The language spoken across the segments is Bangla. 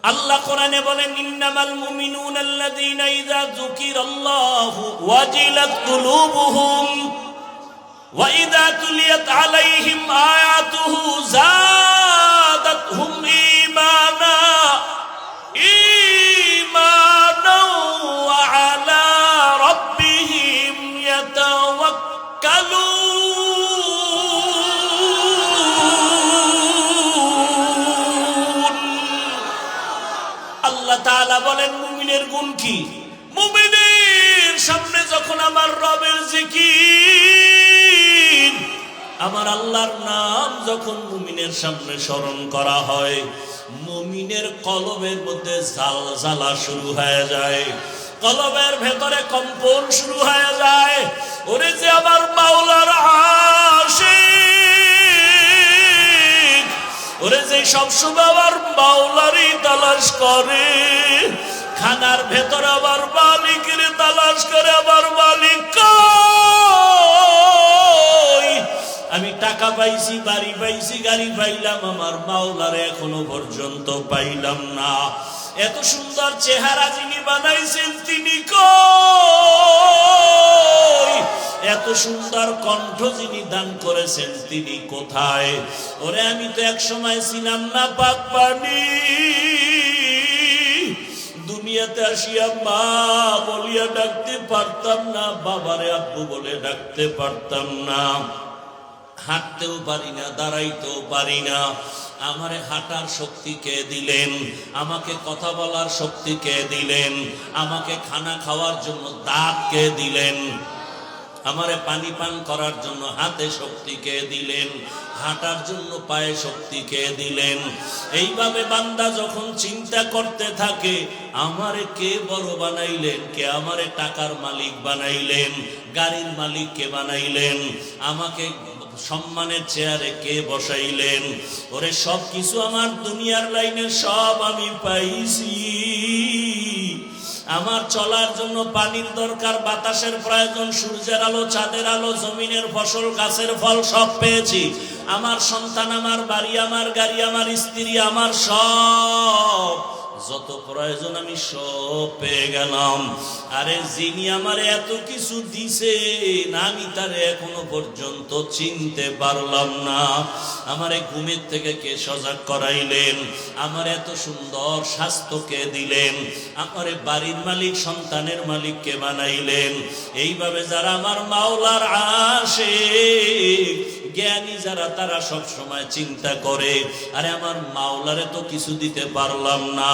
আল্লাহ কোরআনে বলেন ইন্নামাল মুমিনুনা আল্লাযীনা ইযা যুকিরাল্লাহু ওয়াজিলাত কুলুবুহুম ওয়া ইযা তুলিয়াত আলাইহিম আয়াতুহু যাদাতহুম ঈমানা ওয়া আলা রাব্বিহিম ইয়াতাওয়াক্কালুন। আল্লাহ তাআলা বলেন মুমিনের গুণ কি? মুমিনের সামনে যখন আমার রবের জিকির, আমার আল্লাহর নাম যখন মুমিনের সামনে স্মরণ করা হয়, মুমিনের কলবের মধ্যে ঝালঝালা শুরু হয়ে যায়, কলবের ভেতরে কম্পন শুরু হয়ে যায়। ওরে যে আমার মাওলার আশিক, ওরে যে সবসময় আমার মাওলারই তালাশ করে, খানার ভেতরে আবার মালিকের তালাশ করে, আমার মালিক কই? আমি টাকা পাইছি, বাড়ি পাইছি, গাড়ি পাইলাম, আমার মাওলার এখনো পর্যন্ত পাইলাম না। এত সুন্দর চেহারা যিনি বানাইছেন তিনি কই? এত সুন্দর কণ্ঠ যিনি দান করেছেন তিনি কোথায়? ওরে আমি তো এক সময় ছিলাম না পাক পানি, দুনিয়াতে আসিয়া মা বলিয়া ডাকতে পারতাম না, বাবারে আব্বু বলে ডাকতে পারতাম না, হাঁটতেও পারি না, দাঁড়াইতেও পারি না। আমারে হাঁটার শক্তি কে দিলেন? আমাকে কথা বলার শক্তি কে দিলেন? আমাকে খানা খাওয়ার জন্য দাঁত কে দিলেন? আমারে পানি পান করার জন্য হাতে শক্তি কে দিলেন? হাঁটার জন্য পায়ে শক্তি কে দিলেন? এইভাবে বান্দা যখন চিন্তা করতে থাকে আমারে কে বড় বানাইলেন, কে আমারে টাকার মালিক বানাইলেন, গাড়ির মালিক কে বানাইলেন, আমাকে সম্মানের চেয়ারে কে বসাইলেন, ওরে সব কিছু আমার দুনিয়ার লাইনে সব আমি পাইছি। আমার চলার জন্য পানির দরকার, বাতাসের প্রয়োজন, সূর্যের আলো, চাঁদের আলো, জমিনের ফসল, গাছের ফল সব পেয়েছি। আমার সন্তান, আমার বাড়ি, আমার গাড়ি, আমার স্ত্রী, আমার সব যত প্রয়োজন আমি সব পেয়ে গেলাম। আরে যিনি আমার এত কিছু দিছেন আমি তারে এখনো পর্যন্ত চিনতে পারলাম না। আমারে ঘুমের থেকে কে সজাগ করাইলেন? আমার এত সুন্দর স্বাস্থ্য কে দিলেন? আমারে বাড়ির মালিক, সন্তানের মালিক কে বানাইলেন? এইভাবে যারা আমার মাওলার আশিক, জ্ঞানী যারা, তারা সব সময় চিন্তা করে আরে আমার মাওলারে তো কিছু দিতে পারলাম না,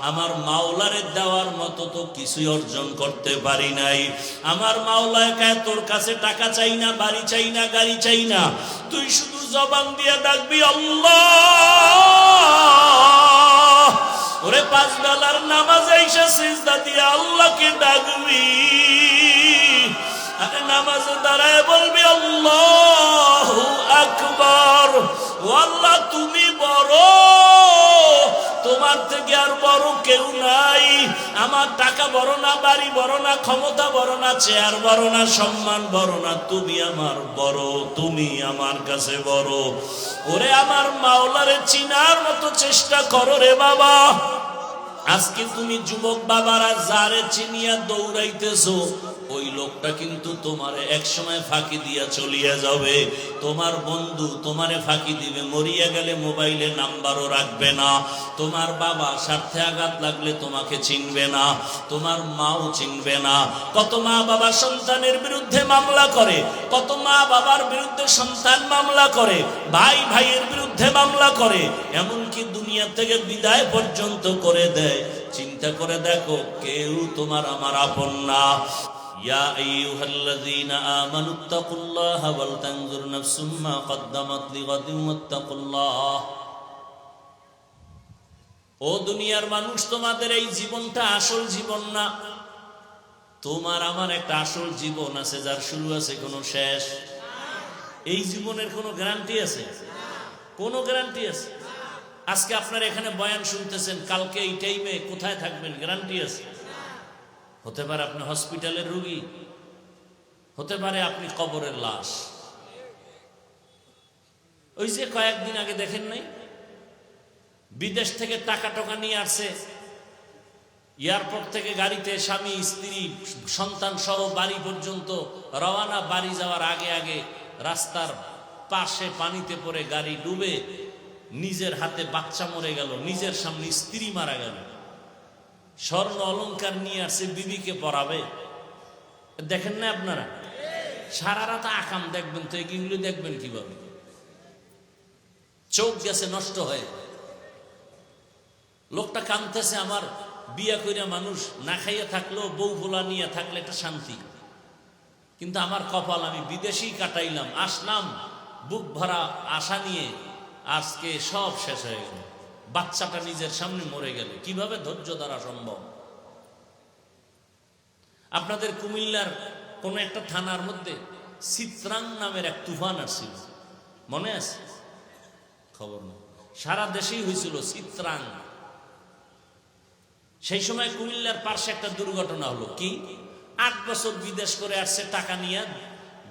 আমার মাওলারে দেওয়ার মতো তো কিছুই অর্জন করতে পারি নাই। আমার মাওলা কয় তোর কাছে টাকা চাই না, বাড়ি চাই না, গাড়ি চাই না, তুই শুধু জবান দিয়ে ডাকবি আল্লাহ। ওরে পাঁচ বেলার নামাজ আইসা সিজদা দিয়ে আল্লাহকে ডাকবি, আরে নামাজে দাঁড়ায় বলবি আল্লাহু আকবার। ও আল্লাহ তুমি বড়, তোমার থেকে আর বড় কেউ নাই। আমার টাকা বড় না, বাড়ি বড় না, ক্ষমতা বড় না, চেয়ার বড় না, সম্মান বড় না, তুমি আমার বড়, তুমি আমার কাছে বড়। ওরে আমার মাওলারে চিনার মতো চেষ্টা করো রে বাবা। আজকে তুমি যুবক বাবারা যারে চিনিয়া দৌড়াইতেছো, ওই লোকটা কিন্তু তোমারে এক সময় ফাঁকি দিয়া চলিয়া যাবে। তোমার বন্ধু তোমারে ফাঁকি দিবে, মরিয়া গেলে মোবাইলে নাম্বারও রাখবে না। তোমার বাবা স্বার্থে আঘাত লাগলে তোমাকে চিনবে না, তোমার মাও চিনবে না। কত মা বাবা সন্তানের বিরুদ্ধে মামলা করে, কত মা বাবার বিরুদ্ধে সন্তান মামলা করে, ভাই ভাইয়ের বিরুদ্ধে মামলা করে, এমনকি দুনিয়া থেকে বিদায় পর্যন্ত করে দেয়। চিন্তা করে দেখো, কেউ তোমার আমার আপন না। ইয়া আইয়ুহাল্লাযীনা আমানুত্তাকুল্লাহা ওয়াল তানজুর নাফসুম মা কদ্দামাত লিগাদিন ওয়াত্তাকুল্লাহ। ও দুনিয়ার মানুষ, তোমাদের এই জীবনটা আসল জীবন না। তোমার আমার একটা আসল জীবন আছে, যার শুরু আছে কোনো শেষ। এই জীবনের কোনো গ্যারান্টি আছে? কোনো গ্যারান্টি আছে? আজকে আপনারা এখানে বয়ান শুনতেছেন, কালকে এই টাইমে কোথায় থাকবেন গ্যারান্টি আছে? হতে পারে আপনি হসপিটালের রোগী, হতে পারে আপনি কবরের লাশ। ওই যে কয়েকদিন আগে দেখেন নাই বিদেশ থেকে টাকা টাকা নিয়ে আসছে, এয়ারপোর্ট থেকে গাড়িতে স্বামী স্ত্রী সন্তান সহ বাড়ি পর্যন্ত রওনা। বাড়ি যাওয়ার আগে আগে রাস্তার পাশে পানিতে পড়ে গাড়ি ডুবে নিজের হাতে বাচ্চা মরে গেল, নিজের সামনে স্ত্রী মারা গেল। স্বর্ণ অলংকার নিয়ে আসছে, বিবিকে পরাবে। দেখেন না আপনারা? সারা রাত আকাম দেখবেন তো, এগুলো দেখবেন কিভাবে? চোখ গেছে নষ্ট হয়ে। লোকটা কাঁদতেছে, আমার বিয়া কইরা মানুষ না খাইয়া থাকলেও বউ ভোলা নিয়ে থাকলে একটা শান্তি, কিন্তু আমার কপাল, আমি বিদেশেই কাটাইলাম, আসলাম বুক ভরা আশা নিয়ে, আজকে সব শেষ হয়ে গেল। বাচ্চাটা নিজের সামনে মরে গেল, কিভাবে ধৈর্য ধরা সম্ভব? আপনাদের কুমিল্লার কোন একটা থানার মধ্যে চিত্রাং নামের এক তুফান আসছিল, মনে আছে? খবর না, সারা দেশেই হয়েছিল চিত্রাং। সেই সময় কুমিল্লার পাশে একটা দুর্ঘটনা হলো। কি? 8 বছর বিদেশ করে আসছে, টাকা নিয়ে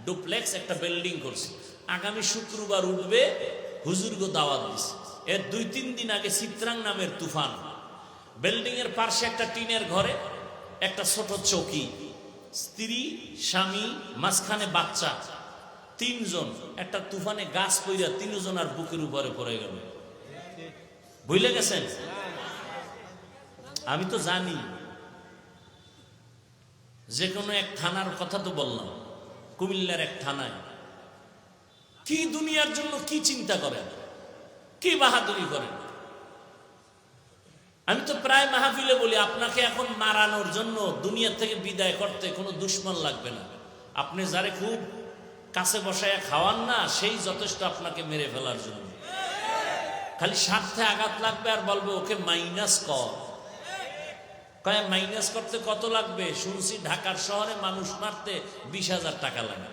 ডুপ্লেক্স একটা বিল্ডিং করছে, আগামী শুক্রবার উঠবে, হুজুরগো দাওয়াত দিছে। এর 2-3 দিন আগে চিত্রাং নামের তুফান। বিল্ডিং এর পাশে একটা টিনের ঘরে একটা ছোট চৌকি, স্ত্রী স্বামী, মাঝখানে বাচ্চা, 3 জন। একটা তুফানে গাছ পইরা 3 জনের বুকের উপরে পড়ে গেল। বুঝলে গেছেন? আমি তো জানি, যে কোনো এক থানার কথা তো বললাম, কুমিল্লার এক থানায়। কি দুনিয়ার জন্য কি চিন্তা করেন, কি বাহাদুরি করেন? আমি তো প্রায় মাহফিলে বলি, আপনাকে এখন মারানোর জন্য দুনিয়া থেকে বিদায় করতে কোনো দুশ্মন লাগবে না। আপনি যারে খুব কাছে বসায় খাওয়ান না, সেই যথেষ্ট আপনাকে মেরে ফেলার জন্য। খালি স্বার্থে আঘাত লাগবে আর বলবে ওকে মাইনাস কর। কয় মাইনাস করতে কত লাগবে? শুনছি ঢাকার শহরে মানুষ মারতে 20,000 টাকা লাগে।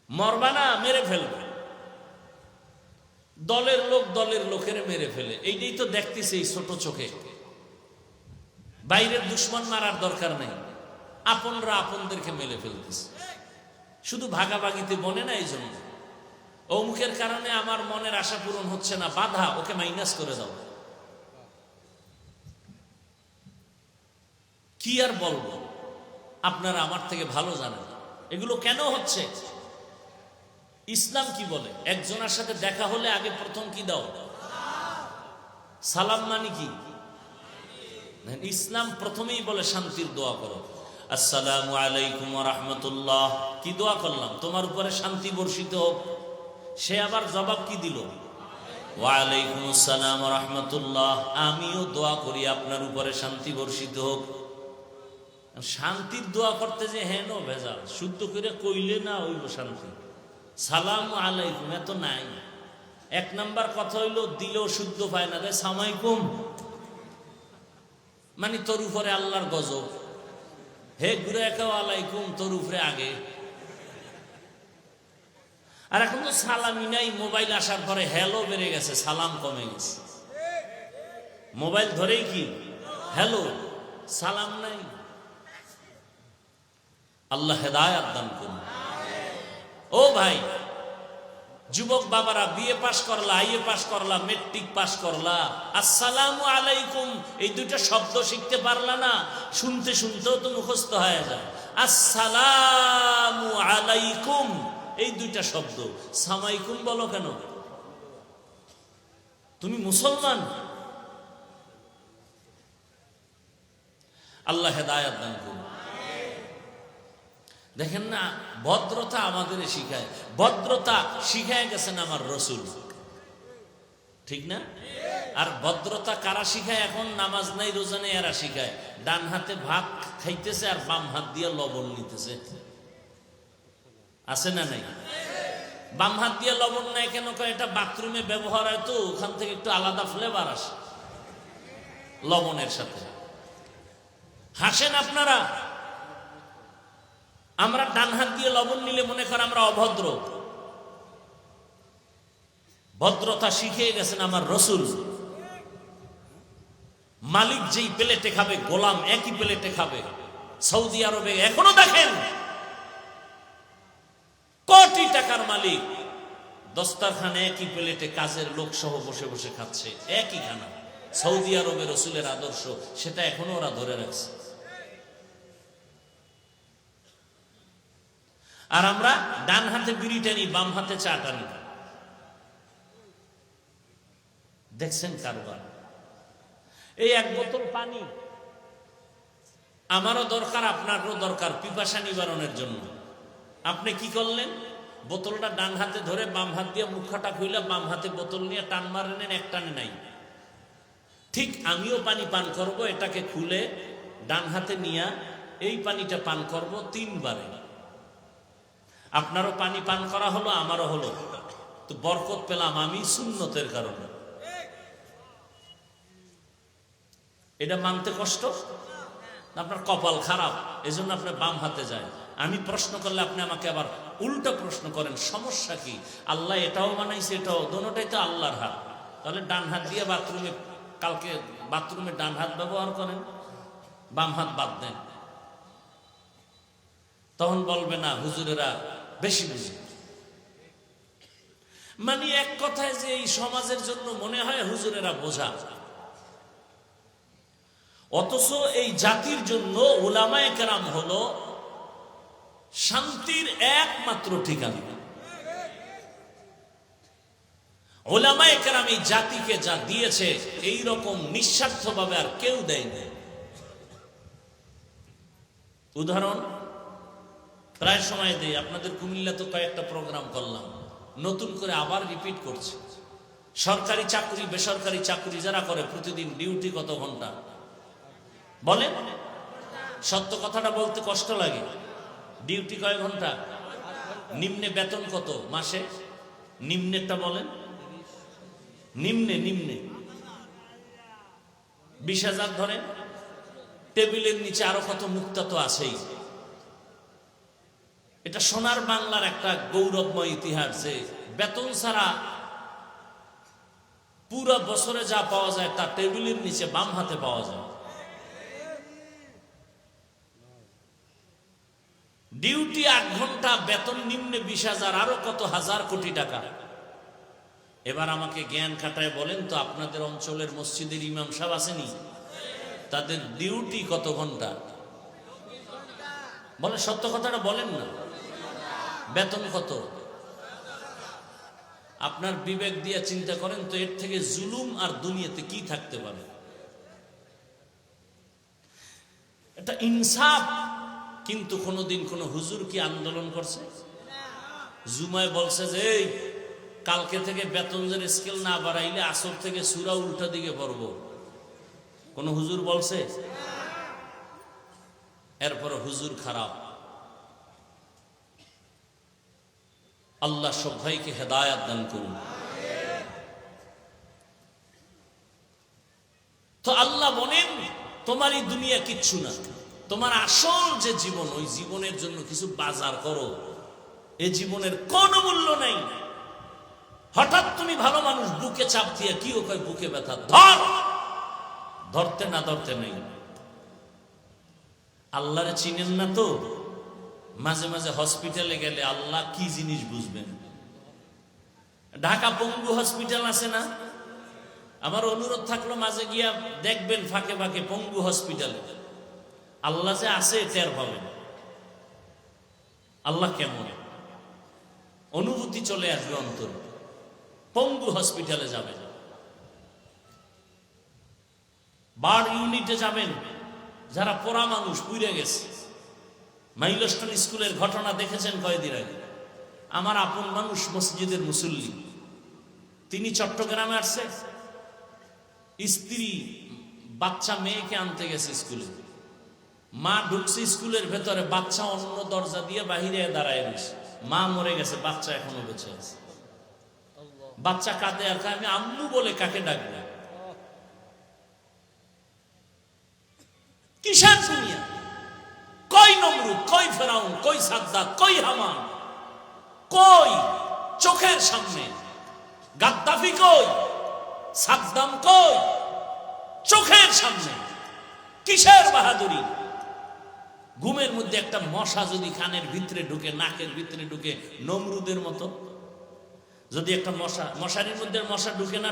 মরবা না, মেরে ফেলবে। দলের লোক দলের লোকের মেরে ফেলে, এইটাই তো দেখতেছে এই ছোট চোখে। বাইরের দুশ্মন মারার দরকার নেই, আপনরা আপনদেরকে মেরে ফেলতেছে। শুধু ভাগাভাগিতে বনে না, এই জন্য অমুকের কারণে আমার মনের আশা পূরণ হচ্ছে না, বাধা, ওকে মাইনাস করে দাও। কি আর বলবো, আপনারা আমার থেকে ভালো জানেন এগুলো কেন হচ্ছে। ইসলাম কি বলে? একজনের সাথে দেখা হলে আগে প্রথম কি দাও? সালাম। মানে কি? ইসলাম প্রথমেই বলে শান্তির দোয়া করো, আসসালামু আলাইকুম ওয়া রাহমাতুল্লাহ। কি দোয়া করলাম? তোমার উপরে শান্তি বর্ষিত হোক। সে আবার জবাব কি দিল? ওয়া আলাইকুম আসসালাম ওয়া রাহমাতুল্লাহ, আমিও দোয়া করি আপনার উপরে শান্তি বর্ষিত হোক। শান্তির দোয়া করতে যে হেন ভেজাল, শুদ্ধ করে কইলে না হইল শান্তি। সালাম আলাইকুম এত নাই। 1 নাম্বার কথা হইল, দিলেও শুদ্ধ পায় না, সালামাইকুম, মানে তোর উপরে আল্লাহর গজব। হে ঘুরে একাও আলাইকুম, তোর উপরে আগে। আর এখন তো সালামই নাই। মোবাইল আসার পরে হ্যালো বেড়ে গেছে, সালাম কমে গেছে। মোবাইল ধরেই কি হ্যালো, সালাম নাই। আল্লাহ হেদায়েত দান করুন। ও ভাই, যুবক বাবারা, বিএ পাস করলা, আইএ পাস করলা, মেট্রিক পাস করলা, আসসালামু আলাইকুম এই 2টা শব্দ শিখতে পারলা না? শুনতে শুনতেও তো মুখস্থ হয়ে যায়। আসসালামু আলাইকুম এই 2টা শব্দ, সামাইকুম বলো কেন? তুমি মুসলমান? আল্লাহ হেদায়েত দান করুন। দেখেন না, ভদ্রতা আমাদের শিখায়, ভদ্রতা শিখায় গেছেন আমার রসুল, ঠিক না? আর ভদ্রতা কারা শিখায়? এখন নামাজ নাই রোজা নেই এরা শিখায়। ডান হাতে ভাত খাইতেছে আর বাম হাত দিয়ে লবণ নিতেছে, আছে না নাই? বাম হাত দিয়ে লবণ নেয় কেন? এটা বাথরুমে ব্যবহার হয়, তো ওখান থেকে একটু আলাদা ফ্লেভার আসে লবণের সাথে। হাসেন আপনারা। আমরা ডান হাত দিয়ে লবণ নিলে মনে করেন আমরা অভদ্র। ভদ্রতা শিখিয়ে গেছেন আমার রসুল। মালিক যেই প্লেটে খাবে, গোলাম একই প্লেটে খাবে। সৌদি আরবে এখনো দেখেন কোটি টাকার মালিক দস্তারখানে একই প্লেটে কাজের লোক সহ বসে বসে খাচ্ছে, একই খানা। সৌদি আরবের রসুলের আদর্শ, সেটা এখনো ওরা ধরে রাখছে। আর আমরা ডান হাতে বিড়ি টানি, বাম হাতে চা টানি। দেখছেন কারবার? এই এক বোতল পানি আমারও দরকার, আপনারও দরকার পিপাসা নিবারণের জন্য। আপনি কি করলেন? বোতলটা ডান হাতে ধরে বাম হাত দিয়ে মুখটা খুইলা বাম হাতে বোতল নিয়ে টান মারেন, এক টানে নাই। ঠিক আমিও পানি পান করব, এটাকে খুলে ডান হাতে নিয়ে এই পানিটা পান করব 3 বারে। আপনারও পানি পান করা হলো, আমারও হলো, তো বরকত পেলাম আমি সুন্নতের কারণে। এটা মানতে কষ্ট? আপনার কপাল খারাপ, এজন্য আপনি বাম হাতে যায়। আমি প্রশ্ন করলে আপনি আমাকে আবার উল্টা প্রশ্ন করেন, সমস্যা কি? আল্লাহ এটাও বানাইছে, এটাও, দোনোটাই তো আল্লাহর হাত। তাহলে ডান হাত দিয়ে বাথরুমে, কালকে বাথরুমে ডান হাত ব্যবহার করেন, বাম হাত বাদ দেন। তখন বলবে না হুজুরেরা বেশি বুঝে। মানে এক কথায় যে এই সমাজের জন্য মনে হয় হুজুরেরা বোঝা, অথচ এই জাতির জন্য উলামায়ে কেরাম হলো শান্তির একমাত্র ঠিকানা। উলামায়ে কেরাম এই জাতিকে যা দিয়েছে এই রকম নিঃস্বার্থভাবে আর কেউ দেয়নি। উদাহরণ প্রায় সময় দেই, আপনাদের কুমিল্লা তো কয়েকটা প্রোগ্রাম করলাম, নতুন করে আবার রিপিট করছে। সরকারি চাকরি বেসরকারি চাকরি যারা করে প্রতিদিন ডিউটি কত ঘন্টা বলেন? সত্য কথাটা বলতে কষ্ট লাগে। ডিউটি কয় ঘন্টা? নিম্নে বেতন কত মাসে? নিম্নেরটা বলেন। নিম্নে 20,000 ধরেন। টেবিলের নিচে আরো কত মুক্তা তো আছেই। এটা সোনার বাংলার একটা গৌরবময় ইতিহাস যে বেতন ছাড়া পুরো বছরে যা পাওয়া যায় তা টেবিলের নিচে বাম হাতে পাওয়া যায়। ডিউটি 8 ঘন্টা, বেতন নিম্নে 20,000, আরো কত হাজার কোটি টাকা। এবার আমাকে জ্ঞান খাটায় বলেন তো, আপনাদের অঞ্চলের মসজিদের ইমাম সাহেব আসেনি, তাদের ডিউটি কত ঘন্টা বলে? সত্য কথাটা বলেন না। বেতন কত? আপনার বিবেক দিয়ে চিন্তা করেন তো, এর থেকে জুলুম আর দুনিয়াতে কি থাকতে পারে? এটা ইনসাফ। কিন্তু কোনদিন কোন হুজুর কি আন্দোলন করছে? জুমায় বলছে যে এই কালকে থেকে বেতনের স্কেল না বাড়াইলে আসর থেকে সূরা উল্টা দিকে পড়ব? কোন হুজুর বলছে? এরপর হুজুর খারাপ। আল্লাহ সব ভাইকে হেদায়েত দান করুন। তো আল্লাহ বলেন তোমারই দুনিয়া কিচ্ছু না, তোমার আসল যে জীবন, ওই জীবনের জন্য কিছু বাজার করো। এই জীবনের কোনো মূল্য নাই। হঠাৎ তুমি ভালো মানুষ, বুকে চাপ দিয়ে কি ওকে বুকে ব্যথা, ধর, ধরতে না ধরতে নেই। আল্লাহরে চিনেন না তো? মাঝে মাঝে হসপিটালে গেলে আল্লাহ কি জিনিস বুঝবেন। ঢাকা পঙ্গু হসপিটাল আছে না? আমার অনুরোধ থাকলো মাঝে গিয়া দেখবেন ফাঁকে ফাঁকে পঙ্গু হসপিটালে আল্লাহ যে আছে টের পাবেন। আল্লাহ কেমন, অনুভূতি চলে আসবে অন্তরে। পঙ্গু হসপিটালে যাবেন, বার্ড ইউনিটে যাবেন, যারা পোড়া মানুষ পুড়ে গেছে। মাইলস্টোন স্কুলের ঘটনা দেখেছেন কয়েকদিন আগে। আমার আপন মানুষ, মসজিদের মুসল্লি, তিনি চট্টগ্রামে আসছে, স্ত্রী বাচ্চা মেয়েকে আনতে গেছে স্কুলে। মা ঢুকছে স্কুলের ভেতরে, বাচ্চা অন্য দরজা দিয়ে বাহিরে দাঁড়ায় গেছে। মা মরে গেছে, বাচ্চা এখনো বেঁচে আছে। বাচ্চা কাঁদে আর আমি আম্মু বলে কাকে ডাকবে? কিসের দুনিয়া? কই নমরুদ, কই ফেরাউন, কই সাদ্দাত, কই হামান, কই চোখের সামনে? গাদ্দাফি কই, সাদ্দাম কই, চোখের সামনে। কিসের বাহাদুরি? ঘুমের মধ্যে একটা মশা যদি কানের ভিতরে ঢুকে, নাকের ভিতরে ঢুকে, নমরুদের মতো। যদি একটা মশারির মধ্যে মশা ঢুকে না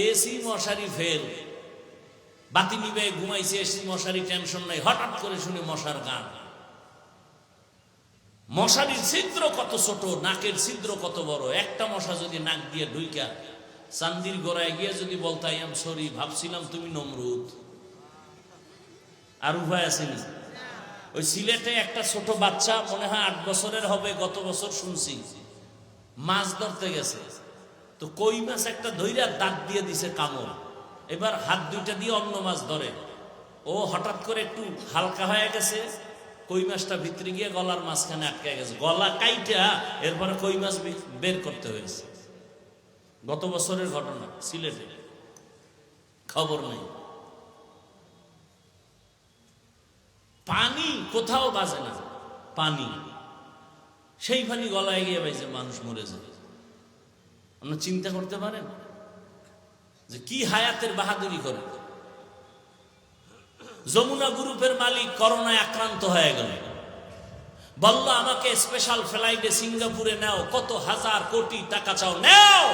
এসি মশারি ফেল, বাতি নিবে ঘুমাইছে, এসি মশারি টেনশন নাই, হঠাৎ করে শুনে মশার গান। মশারির ছিদ্র কত ছোট, নাকের ছিদ্র কত বড়। একটা মশা যদি নাক দিয়ে ঢুইকা চান্দির গোড়ায় গিয়ে যদি বলতো আই এম সরি, ভাবছিলাম তুমি নমরুদ, আর উভয় আসেনি। ওই সিলেটে একটা ছোট বাচ্চা, মনে হয় 8 বছরের হবে, গত বছর শুনছি মাছ ধরতে গেছে, তো কই মাছ একটা ধইরা দাঁত দিয়ে দিছে কামড়, এবার হাত দুইটা দিয়ে অন্য মাছ ধরে, ও হঠাৎ করে একটু হালকা হয়ে গেছে, কই মাছটা ভিতরে গিয়ে গলার মাঝখানে আটকে গেছে, গলা কাইটা এরপরে কই মাছ বের করতে হয়েছে। গত বছরের ঘটনা সিলেটে, খবর নেই। পানি কোথাও বাজে না, পানি, সেই পানি গলায় গিয়ে বাইছে, মানুষ মরে যায়। আপনারা চিন্তা করতে পারেন যে কি হায়াতের বাহাদুরি করে। যমুনা গ্রুপের মালিক করোনায় আক্রান্ত হয়ে গেল, বলল আমাকে স্পেশাল ফ্লাইটে সিঙ্গাপুরে নাও, কত হাজার কোটি টাকা চাও নাও,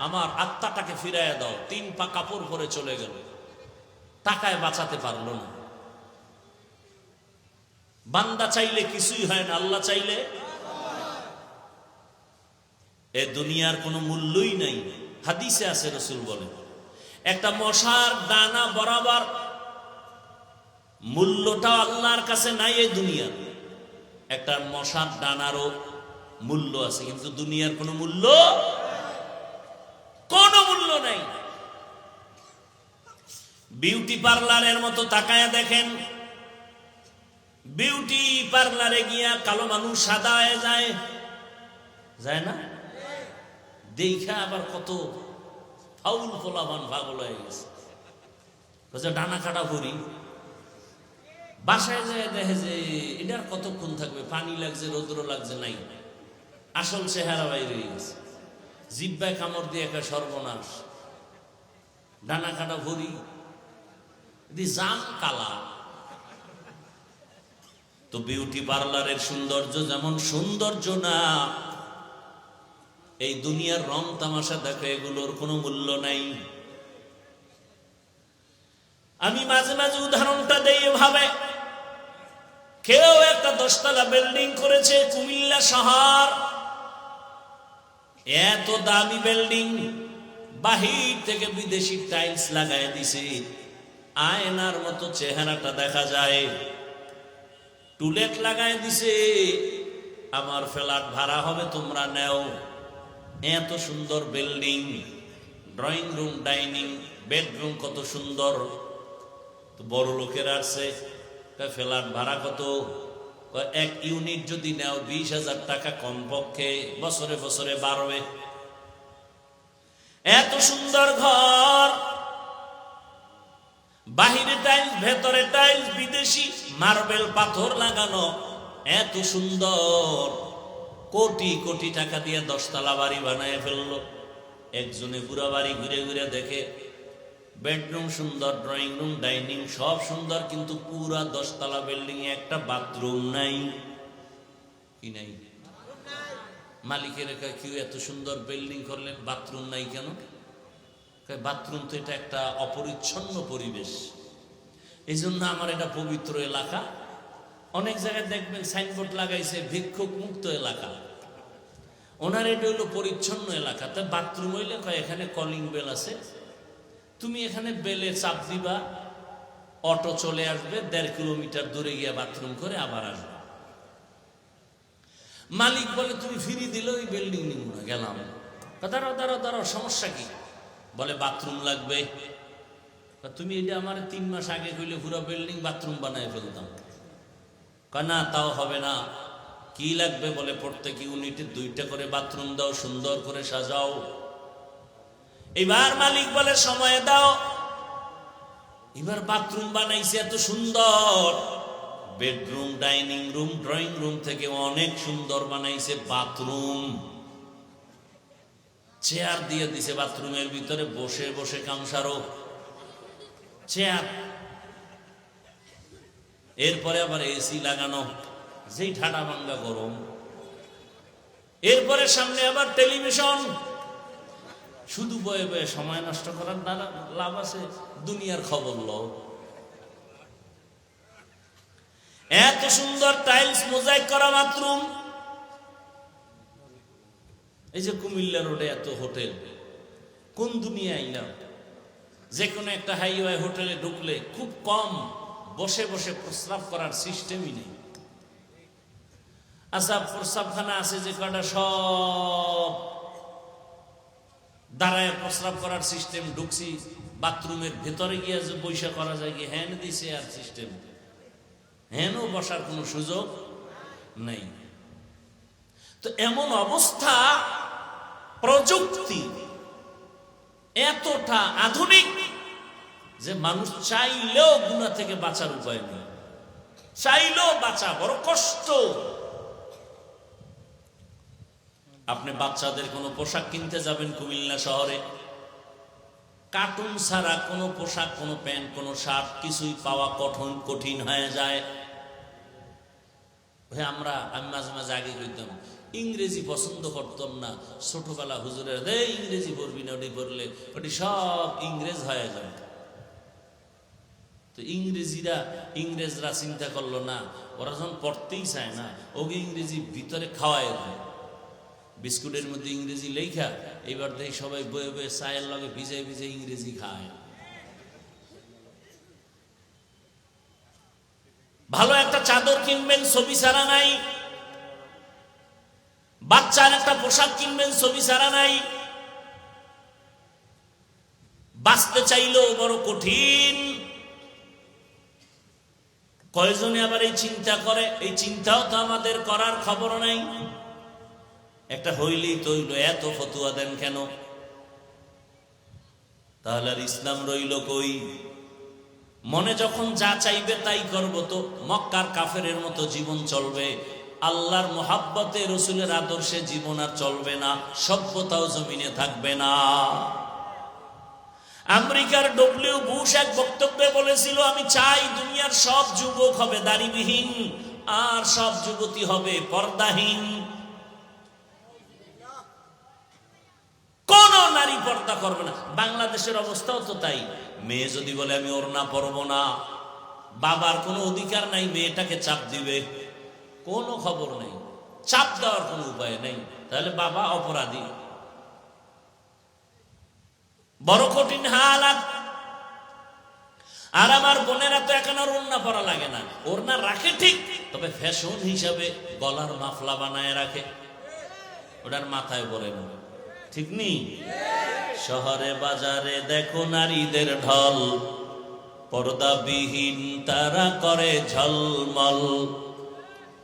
আমার আত্মাটাকে ফিরাইয়া দাও। 3 পা কাপড় পরে চলে গেল, টাকায় বাঁচাতে পারলো না। বান্দা চাইলে কিছুই হয় না, আল্লাহ চাইলে। এ দুনিয়ার কোনো মূল্যই নাই। হাদিসে আছে, রাসূল বলেন একটা মশার দানা বরাবর মূল্যটা আল্লাহর কাছে নাই। এই দুনিয়ার একটা মশার দানারও মূল্য আছে, কিন্তু দুনিয়ার কোনো মূল্য নাই। বিউটি পার্লারের মতো তাকায়া দেখেন, বিউটি পার্লারে গিয়া কালো মানুষ সাদা হয়ে যায় না? দেখা আবার কত ফাউল ফোলাবান পাগল হয়ে গেছে, ডানা কাটা ভরি। বাসায় যায় দেখে যে এটার কতক্ষণ থাকবে, পানি লাগছে, রৌদ্র লাগছে, নাই, আসল চেহারা বাইরে গেছে, জিব্বায় কামড় দিয়ে একটা সর্বনাশ, ডানা কাটা ভরি, জাম কালা। তো বিউটি পার্লারের সৌন্দর্য যেমন সৌন্দর্য না, এই দুনিয়ার রং তামাশা দেখো, এগুলোর কোনো মূল্য নাই। আমি মাঝে মাঝে উদাহরণটা দেই এভাবে, কেউ একটা 10 তলা বিল্ডিং করেছে কুমিল্লা শহর, এত দামি বিল্ডিং, বাহির থেকে বিদেশি টাইলস লাগাই দিছে, আয়নার মতো চেহারাটা দেখা যায়, টুলেট লাগাই দিছে, আমার ফ্ল্যাট ভাড়া হবে, তোমরা নেও। এত সুন্দর building, drawing room, dining, bedroom কত সুন্দর। তো বড় লোকের আসছে, ফ্ল্যাট ভাড়া কত? 1 ইউনিট যদি নেও 20,000 টাকা কমপক্ষে, বছরে বছরে বাড়বে। এত সুন্দর ঘর, বাহিরে টাইলস, ভেতরে টাইলস, বিদেশি মার্বেল পাথর লাগানো, এত সুন্দর, কোটি কোটি টাকা দিয়ে 10 তলা বাড়ি বানায় ফেললো। একজনে পুরা বাড়ি ঘুরে ঘুরে দেখে, বেডরুম সুন্দর, ড্রয়িং রুম, ডাইনিং সব সুন্দর, কিন্তু পুরা 10 তলা বিল্ডিং এ একটা বাথরুম নাই। কি নাই? মালিকের কেউ এত সুন্দর বিল্ডিং করলেন, বাথরুম নাই কেন? বাথরুম তো এটা একটা অপরিচ্ছন্ন পরিবেশ, এই জন্য আমার এটা পবিত্র এলাকা। অনেক জায়গায় দেখবেন সাইনবোর্ড লাগাইছে ভিক্ষুক মুক্ত এলাকা, ওনার এটা হইলো পরিচ্ছন্ন এলাকা। তা বাথরুম হইলে এখানে কলিং বেল আছে, তুমি এখানে বেলে চাপ দিবা, অটো চলে আসবে, 1.5 কিলোমিটার দূরে গিয়ে বাথরুম করে আবার আসবে। মালিক বলে তুমি ফ্রি দিলে ওই বিল্ডিং নিব না, গেলাম। দাঁড়াও দাঁড়াও দাঁড়াও, সমস্যা কি? বলে বাথরুম লাগবে। তুমি এটা আমার 3 মাস আগে কইলে পুরো বিল্ডিং বাথরুম বানায় ফেলতাম। না, তাও হবে না। কি লাগবে? বলে প্রত্যেক ইউনিটে 2টা করে বাথরুম দাও, সুন্দর করে সাজাও। এবার মালিক বলে সময় দাও। এবার বাথরুম বানাইছে এত সুন্দর, bedroom, dining room, drawing room থেকে অনেক সুন্দর বানাইছে বাথরুম। চেয়ার দিয়ে দিছে বাথরুমের ভিতরে, বসে বসে কামসারো চেয়ার। এরপরে আবার এসি লাগানো, যেই ঠাডা ভাঙ্গা গরম। এরপরে সামনে আবার টেলিভিশন। শুধু বয়ে বয়ে সময় নষ্ট করার দ্বারা লাভ আছে? দুনিয়ার খবর লও। এত সুন্দর টাইলস মোজাইক করা বাথরুম, এই যে কুমিল্লা রোডে এত হোটেল, কোন দুনিয়া আইলাম? যে কোনো একটা হাইওয়ে হোটেলে ঢুকলে খুব কম বসে বসে প্রস্রাব করার সিস্টেমই নেই। আচ্ছা, প্রস্রাবখানা আছে যে কটা, সব দাঁড়ায় প্রস্রাব করার সিস্টেম। ঢুকছি বাথরুমের ভেতরে গিয়ে যে বৈশা করা যায় কি? হ্যান্ড দিছে আর সিস্টেম, হ্যানও বসার কোনো সুযোগ নেই। তো এমন অবস্থা, প্রযুক্তি এতটা আধুনিক যে মানুষ চাইলেও গুনাহ থেকে বাঁচার উপায় নেই, চাইলেও বাঁচা বড় কষ্ট। আপনি বাচ্চাদের কোনো পোশাক কিনতে যাবেন কুমিল্লা শহরে, কার্টুন ছাড়া কোনো পোশাক, কোনো প্যান্ট, কোনো শার্ট কিছুই পাওয়া কঠিন হয়ে যায়। আমি মাঝে মাঝে আগে কইতাম, ইংরেজি পছন্দ করতাম না। ছোটবেলা হুজুরের ইংরেজি পড়বি না, ওটি পড়লে ওটি সব ইংরেজ হয়ে যায়। তো ইংরেজরা চিন্তা করলো না, ওরা যখন পড়তেই চায় না, ওকে ইংরেজি ভিতরে খাওয়ায় দেয়। বিস্কুটের মধ্যে ইংরেজি লেখা, এইবার দেখি সবাই বয়ে বয়ে চায়ের লগে ভিজে ভিজে ইংরেজি খায়। ভালো একটা চাদর কিনবেন, ছবি ছাড়া নাই। বাচ্চার একটা পোশাক কিনবেন, ছবি ছাড়া নাই। বাঁচতে চাইলেও বড় কঠিন। কয়জনে আবার এই চিন্তা করে? এই চিন্তাও তো আমাদের করার খবর নাই। একটা হইলেই তৈল, এত ফতুয়া দেন কেন? তাহলে আর ইসলাম রইল কই? মনে যখন যা চাইবে তাই করব, তো মক্কার কাফেরের মতো জীবন চলবে। আল্লাহর মোহাব্বতে, রসুলের আদর্শে জীবন আর চলবে না, সভ্যতাও জমিনে থাকবে না। আমেরিকার ডব্লিউ বুশ এক বক্তব্যে বলেছিল, আমি চাই দুনিয়ার সব যুবক হবে দাড়িবিহীন, আর সব যুবতী হবে পর্দাহীন। কোন নারী পর্দা করবে না। বাংলাদেশের অবস্থাও তো তাই। মেয়ে যদি বলে আমি ওড়না পরবো না, বাবার কোনো অধিকার নাই মেয়েটাকে চাপ দিবে, কোনো খবর নেই, চাপ দেওয়ার কোনো উপায় নেই। তাহলে বাবা অপরাধী। বড় কঠিন হালাত। আর আমার বোনেরা তো এখন আর ওড়না পরা লাগে না। ওড়না রাখে ঠিক, তবে ফ্যাশন হিসাবে গলার মাফলা বানায় রাখে, ওটার মাথায় পরে না। ঠিক নেই? শহরে বাজারে দেখো নারীদের ঢল, পর্দাবিহীন তারা করে ঝলমল।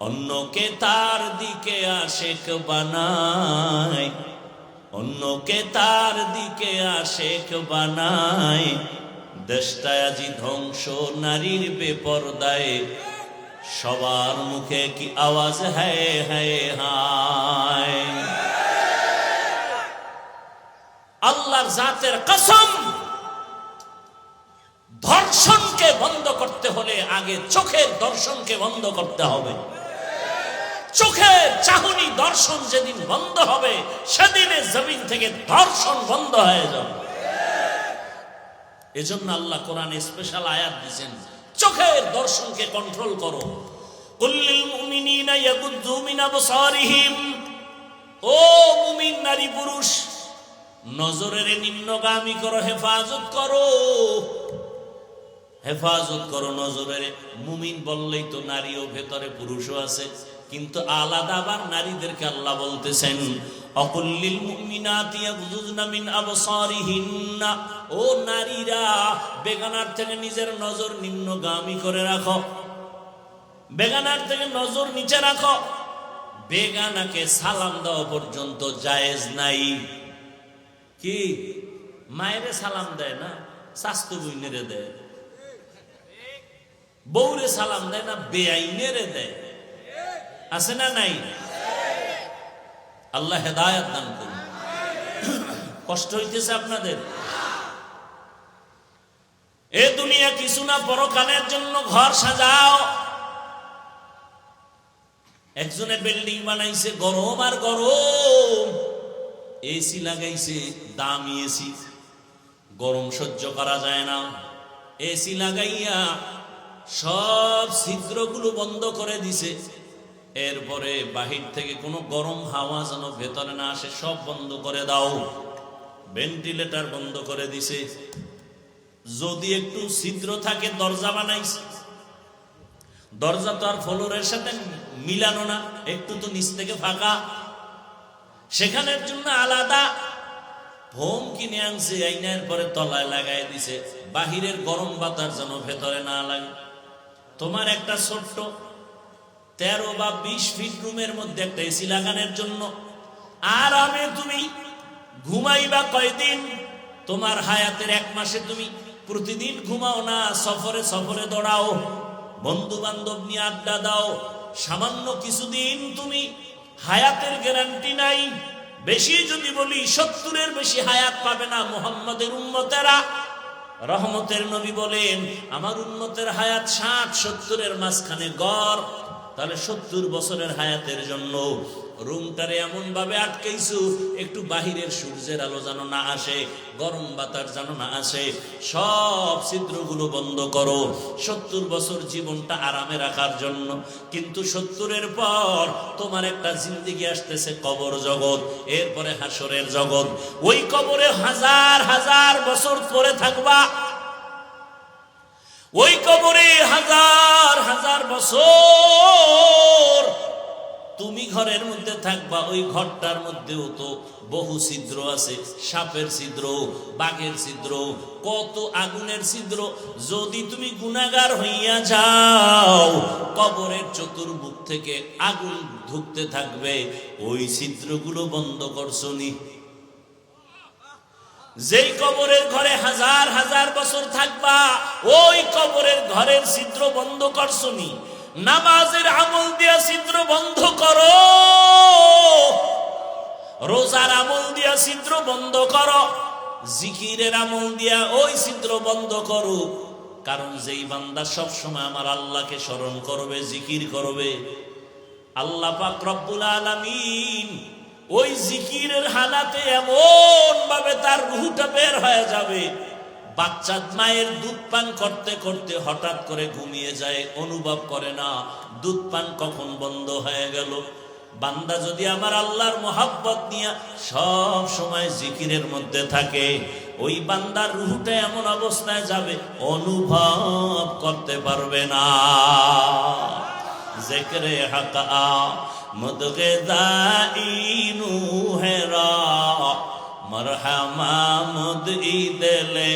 অন্যকে তার দিকে আশেক বানায়, অন্যকে তার দিকে আশেক বানায়। দেশটায় আজি ধ্বংস নারীর বেপরদায়, সবার মুখে কি আওয়াজ হায় হায় হায়। আল্লাহর জাতের কসম, ধর্ষণকে বন্ধ করতে হলে আগে চোখের দর্শনকে বন্ধ করতে হবে। চোখের চাহনি দর্শন যেদিন বন্ধ হবে, সেদিনে জমিন থেকে ধর্ষণ বন্ধ হয়ে যাবে। এজন্য আল্লাহ কোরআনে স্পেশাল আয়াত দিয়েছেন, চোখের দর্শনকে কন্ট্রোল করো। কুল্লিল মুমিনিনা ইয়াগুদ্দু মিন আবসারিহিম, ও মুমিন নারী পুরুষ, নজরের নিম্নগামী করো, হেফাজত করো, হেফাজত করো নজরের। মুমিন বললেই তো নারীও ভেতরে পুরুষও আছে, কিন্তু আলাদা আবার নারীদেরকে আল্লাহ বলতেছেন অকুল্লিল মুমিনাতি ইয়াগুযুযনা মিন আবসারিহিন্না, ও নারীরা বেগানার থেকে নিজের নজর নিম্নগামী করে রাখো, বেগানার থেকে নজর নিচে রাখো। বেগানাকে সালাম দেওয়া পর্যন্ত জায়েজ নাই। কি মায়েরে সালাম দেয় না, শাস্তু বইনেরে দেয়। বউরে সালাম দেয় না, বেআইনেরে দেয়। আছে না নাই? আল্লাহ হেদায়েত দান করুন। কষ্ট হইতেছে আপনাদের? এ দুনিয়া কিছু না, পরকালের জন্য ঘর সাজাও। একজনে বিল্ডিং বানাইছে, গরম আর গরম, এসি লাগাইছে, দামি এসি, গরম সহ্য করা যায় না। এসি লাগাইয়া সব ছিদ্রগুলো বন্ধ করে দিছে। এরপরে বাহির থেকে কোনো গরম হাওয়া যেন ভেতরে না আসে, সব বন্ধ করে দাও। ভেন্টিলেটর বন্ধ করে দিছে। যদি একটু ছিদ্র থাকে দরজা বানাইছে, দরজা তো আর ফ্লোরের সাথে মিলানো না, একটু তো নিচ থেকে ফাঁকা, সেখানের জন্য আলাদা ফোম কিনে আনছে, আইনার পরে তলায় লাগাই দিছে, বাহিরের গরম বাতাস যেন ভেতরে না লাগে। তোমার একটা ছোট্ট 13 বা 20 ফিট রুমের মধ্যে একটা এসি লাগানোর জন্য আরামে তুমি ঘুমাইবা কয়দিন? তোমার হায়াতের 1 মাসে তুমি প্রতিদিন ঘুমাও না, সফরে সফরে দৌড়াও, বন্ধু বান্ধব নিয়ে আড্ডা দাও, সামান্য কিছুদিন তুমি হায়াতের গ্যারান্টি নাই। বেশি যদি বলি 70-এর বেশি হায়াত পাবে না মুহাম্মাদের উম্মতেরা। রহমতের নবী বলেন আমার উম্মতের হায়াত 60-70-এর মাঝখানে গড়। তাহলে 70 বছরের হায়াতের জন্য রুমটারে এমন ভাবে আটকাইছো, একটু বাহিরের সূর্যের আলো যেন না আসে, গরম বাতাস যেন না আসে, সব ছিদ্রগুলো বন্ধ করো 70 বছর জীবনটা আরামে রাখার জন্য। কিন্তু 70-এর পর তোমার একটা জিন্দেগি আসতেছে, কবর জগৎ, এরপরে হাসরের জগৎ। ওই কবরে হাজার হাজার বছর পরে থাকবা, ওই কবরে হাজার হাজার বছর তুমি ঘরের মধ্যে থাকবা। ওই ঘরটার মধ্যেও তো বহু ছিদ্র আছে, সাপের ছিদ্র, বাঘের ছিদ্র, কত আগুনের ছিদ্র। যদি তুমি গুনাহগার হইয়া যাও, কবরের চতুর্মুখ থেকে আগুন ঢুকতে থাকবে, ওই ছিদ্রগুলো বন্ধ করছো নি? যেই কবরের ঘরে হাজার হাজার বছর থাকবা, ওই কবরের ঘরের ছিদ্র বন্ধ করছো নি? নামাজের আমল দিয়া ছিদ্র বন্ধ করো, রোজার আমল দিয়া ছিদ্র বন্ধ করো, জিকিরের আমল দিয়া ওই ছিদ্র বন্ধ করো। কারণ যেই বান্দা সব সময় আমার আল্লাহকে স্মরণ করবে, জিকির করবে, আল্লাহ পাক রব্বুল আলামিন ওই জিকিরের হালাতে এমন ভাবে তার রূহটা বের হয়ে যাবে, বাচ্চা মায়ের দুধ পান করতে করতে হঠাৎ করে ঘুমিয়ে যায়, অনুভব করে না দুধ পান কখন বন্ধ হয়ে গেল। বান্দা যদি আমার আল্লাহর মোহাব্বত নিয়ে সব সময় জিকিরের মধ্যে থাকে, ওই বান্দার রূহটা এমন অবস্থায় যাবে অনুভব করতে পারবে না। জিকরে হাকা মুদগেদাইনু হেরা মরহমা মুদ ইদলে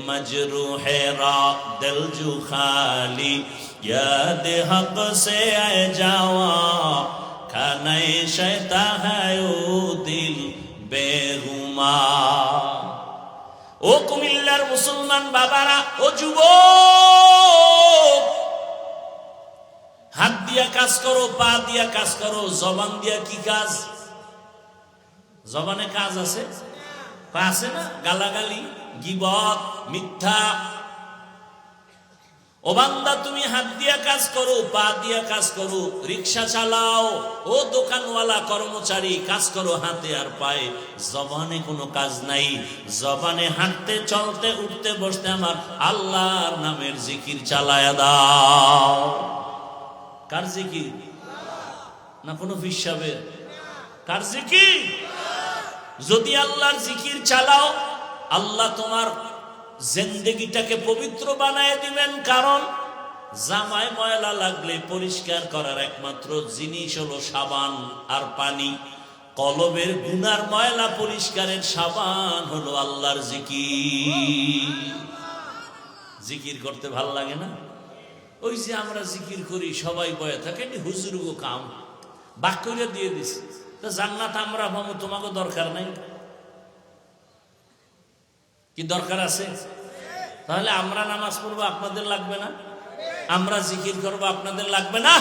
মজরুহেরা দিল জু খালি याद हक से आए जावा खाने शैता है ओ दिल बेगुमा। ও কুমিল্লার মুসলমান বাবারা, ও যুবক, হাত দিয়া কাজ করো, পা দিয়া কাজ করো, জবান দিয়া কি কাজ? জবানে কাজ আছে? আছে না? গালাগালি, গীবত, মিথ্যা। ও বান্দা, তুমি হাত দিয়া কাজ করো, পা দিয়া কাজ করো, রিক্সা চালাও, ও দোকানওয়ালা কর্মচারী কাজ করো হাতে আর পায়ে, জবানে কোনো কাজ নাই। জবানে হাঁটতে চলতে উঠতে বসতে আমার আল্লাহর নামের জিকির চালায়া দাও। কার জিকির? না কোনো হিসাবের? কার জিকির? যদি আল্লাহর জিকির চালাও, আল্লাহ তোমার জিন্দেগিটাকে পবিত্র বানায় দিবেন। কারণ জামায় ময়লা লাগলে পরিষ্কার করার একমাত্র জিনিস হলো সাবান আর পানি। কলবের গুনার ময়লা পরিষ্কারের সাবান হলো আল্লাহর জিকির। জিকির করতে ভাল লাগে না? ওই যে আমরা জিকির করি, সবাই বয়ে থাকে, হুজুরগো কাম বাক্য দিয়ে দিছি, তো জান্নাত আমরা পাবো, তোমাকে দরকার নাই। কি দরকার আছে? তাহলে আমরা নামাজ পড়বো, আপনাদের লাগবে না? আমরা জিকির করবো, আপনাদের লাগবে না?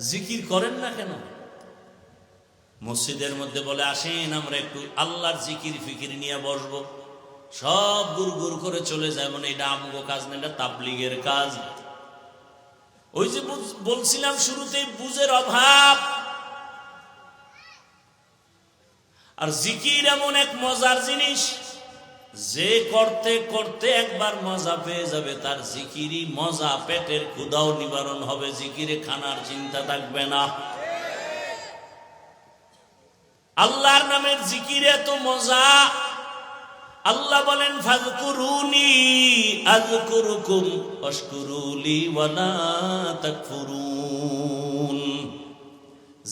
জিকির করেন না কেন? মসজিদের মধ্যে বলে আসেন আমরা একটু আল্লাহর জিকির ফিকির নিয়ে বসবো, সব গুড় গুড় করে চলে যায়, মানে এটা আমগো কাজ না, এটা তাবলীগের কাজ। ওই যে বলছিলাম শুরুতেই বুঝের অভাব। আর জিকির এমন এক মজার জিনিস, যে করতে করতে একবার মজা পেয়ে যাবে, তার জিকিরই মজা, পেটের ক্ষুধাও নিবারণ হবে, জিকিরে খানার চিন্তা থাকবে না। আল্লাহর নামের জিকিরে এত মজা। আল্লাহ বলেন ফাযকুরুনি আযকুরুকুম ওয়াশকুরুলি ওয়ালা তাকফুরুন।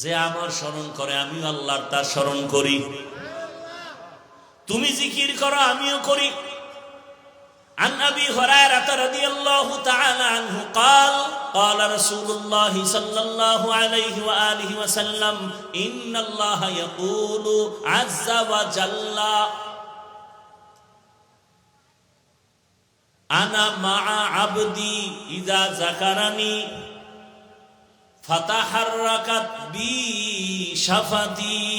যে আমার স্মরণ করে আমিও আল্লাহর তার স্মরণ করি। তুমি জিকির করো আমিও করি। عن أبي هريرة رضي الله تعالى عنه قال قال رسول الله صلى الله عليه وآله وسلم إن الله يقول عز وجل أنا مع عبدي إذا ذكرني فتحركت بي شفتي।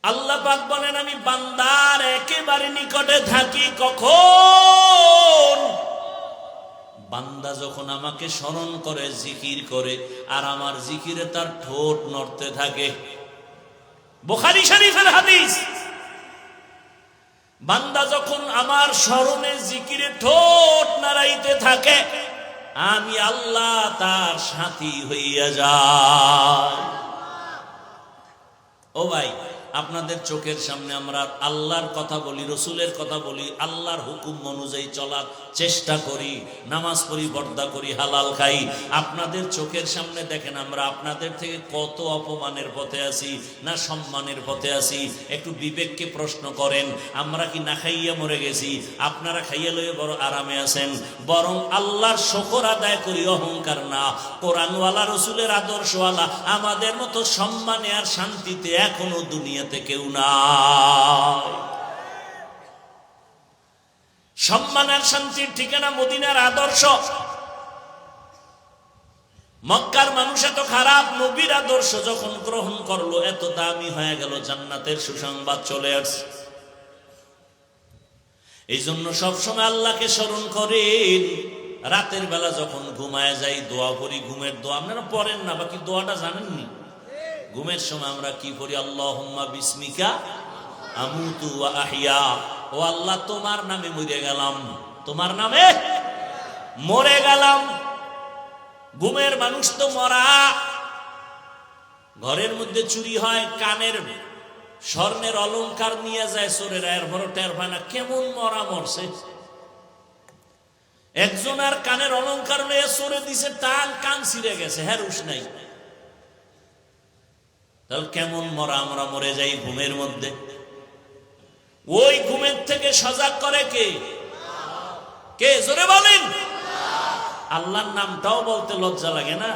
আল্লাহ পাক বলেন আমি বান্দার একেবারে নিকটে থাকি কখন? বান্দা যখন আমাকে স্মরণ করে, জিকির করে, আর আমার জিকিরে তার ঠোঁট নড়তে থাকে। বুখারী শরীফের হাদিস। বান্দা যখন আমার স্মরণে জিকিরে ঠোঁট নাড়াইতে থাকে, আমি আল্লাহ তার সাথী হইয়া যাই। ও ভাই, আপনাদের চোখের সামনে আমরা আল্লাহর কথা বলি, রসুলের কথা বলি, আল্লাহর হুকুম অনুযায়ী চলার চেষ্টা করি, নামাজ পড়ি, পর্দা করি, হালাল খাই। আপনাদের চোখের সামনে দেখেন আমরা আপনাদের থেকে কত অপমানের পথে আছি না সম্মানের পথে আছি। একটু বিবেককে প্রশ্ন করেন, আমরা কি না খাইয়া মরে গেছি? আপনারা খাইয়া লইয়ে বড় আরামে আছেন। বরং আল্লাহর শুকর আদায় করি, অহংকার না। কোরআনওয়ালা, রসুলের আদর্শওয়ালা আমাদের মতো সম্মানে আর শান্তিতে এখনো দুনিয়াতে কেউ নাই। সম্মান আর শান্তির ঠিকানা মদিনার আদর্শ। মক্কার মানুষ এত খারাপ, নবীর আদর্শ যখন গ্রহণ করলো এত দামি হয়ে গেল, জান্নাতের সুসংবাদ চলে আসছে। এই জন্য সবসময় আল্লাহকে স্মরণ করেন। রাতের বেলা যখন ঘুমায় যাই দোয়া করি, ঘুমের দোয়া। আপনারা পড়েন না, বাকি দোয়াটা জানেননি? ঘুমের সময় আমরা কি করি? আল্লাহুম্মা বিসমিকা আমুতু ওয়া আহইয়া। ও আল্লাহ, তোমার নামে মরে গেলাম, তোমার নামে মরে গেলাম। ঘুমের মানুষ তো মরা। ঘরের মধ্যে চুরি হয়, কানের স্বর্ণের অলংকার নিয়ে যায় চোরেরা, এরপর টের পায় না কেমন মরা মরছে। একজন আর কানের অলংকার নিয়ে চোরে দিছে, টান কান ছিঁড়ে গেছে, হেরুস নাই। তাহলে কেমন মরা আমরা মরে যাই ঘুমের মধ্যে। ওই ঘুমের থেকে সজাগ করে কে? কে? জোরে বলেন। আল্লাহর নামটাও বলতে লজ্জা লাগে না?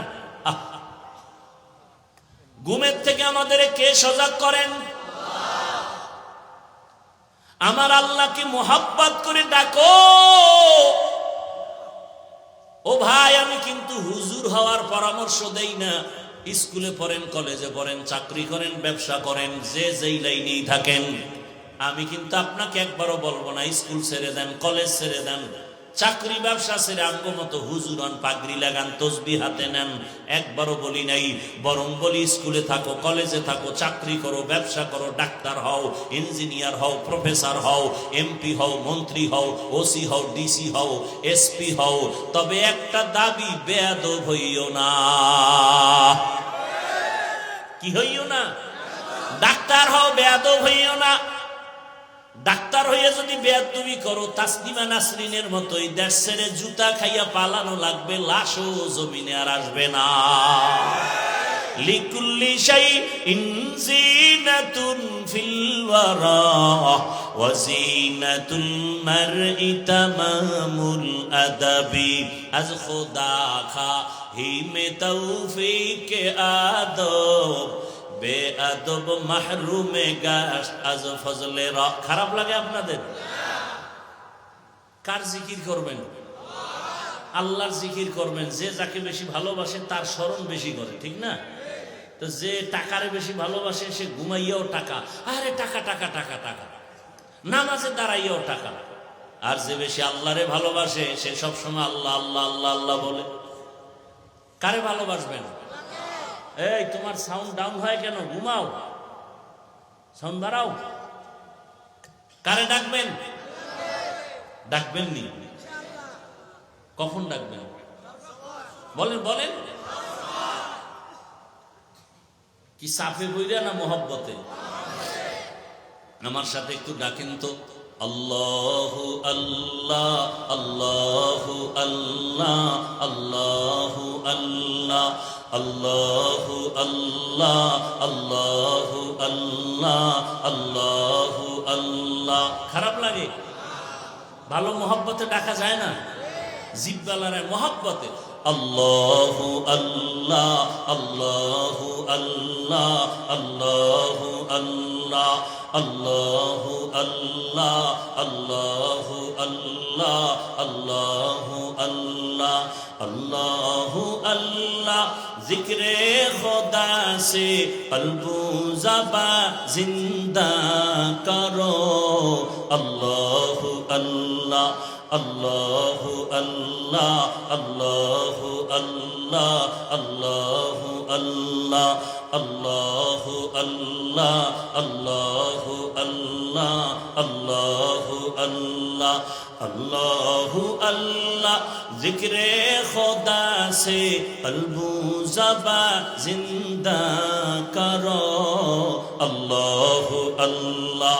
ঘুমের থেকে আমাদের কে সজাগ করেন? আমার আল্লাহকে মোহাব্বত করে ডাকো। ও ভাই, আমি কিন্তু হুজুর হওয়ার পরামর্শ দেই না। স্কুলে পড়েন, কলেজে পড়েন, চাকরি করেন, ব্যবসা করেন, যে যেই লাইনেই থাকেন, আমি কিন্তু আপনাকে একবারও বলবো না স্কুল ছেড়ে দেন, কলেজ ছেড়ে দেন, চাকরি ব্যবসা ছেড়ে আঙ্গ মতো হুজুর হন, পাগড়ি লাগান, তসবিহ হাতে নেন। একবারও বলি নাই। বরং বলি স্কুলে থাকো, কলেজে থাকো, চাকরি করো, ব্যবসা করো, ডাক্তার হও, ইঞ্জিনিয়ার হও, প্রফেসর হও, এমপি হও, মন্ত্রী হও, ওসি হও, ডিসি হও, এসপি হও, তবে একটা দাবি, বেয়াদব হইও না। কি হইও না? ডাক্তার হও, বেয়াদব হইও না। ডাক্তার হইয়া যদি বেয়াদবি করো, তাসলিমা নাসরিনের মতোই দেশ ছেড়ে জুতা খাইয়া পালানো লাগবে, লাশও জমিনে আর আসবে না। লিকুল্লি শাইইন জিনাতুন ফিল ওয়ারা ওয়া জিনাতুল মারই তামামুল আদাবি। আজ খোদা খা হিমে তৌফিক আদব, বেআদব মাহরুমে গাশ আজ ফজলে রা। খারাপ লাগে আপনাদের? কার জিকির করবেন? আল্লাহর জিকির করবেন। যে যাকে বেশি ভালোবাসে তার স্মরণ বেশি করে, ঠিক না? তো যে টাকারে বেশি ভালোবাসে সে ঘুমাইয়াও টাকা, আরে টাকা টাকা টাকা টাকা, নামাজে দাঁড়াইয়াও টাকা। আর যে বেশি আল্লাহরে ভালোবাসে সে সবসময় আল্লাহ আল্লাহ আল্লাহ আল্লাহ বলে। কারে ভালোবাসবেন? এই তোমার সাউন্ড ডাউন হয় কেন? ঘুমাও, সাউন্ড বাড়াও। কারে ডাকবেন? ডাকবেন নি? কখন ডাকবেন? বলেন বলেন। কি সাফে বইরা না মোহব্বতে? আমার সাথে একটু ডাকেন তো। আল্লাহু আল্লাহ আল্লাহু আল্লাহ আল্লাহু আল্লাহ আল্লাহু আল্লাহ আল্লাহু আল্লাহ আল্লাহু আল্লাহ। খারাপ লাগে? ভালো মোহব্বতে ডাকা যায় না? জিব্বালারে মোহব্বতে আল্লাহু আল্লাহ আল্লাহু আল্লাহ আল্লাহু আল্লাহ আল্লাহু আল্লাহ আল্লাহু আল্লাহ আল্লাহু আল্লাহ আল্লাহু আল্লাহ। জিক্রে খুদা সে কলবু জবা জিন্দা করো। আল্লাহু আল্লাহ আল্লাহু আল্লাহ আল্লাহু আল্লাহ আল্লাহু আল্লাহ আল্লাহু আল্লাহ আল্লাহু আল্লাহ আল্লাহু আল্লাহ আল্লাহু আল্লাহ। জিক্রে খুদা সে কলবু জবা জিন্দা করো। আল্লাহু আল্লাহ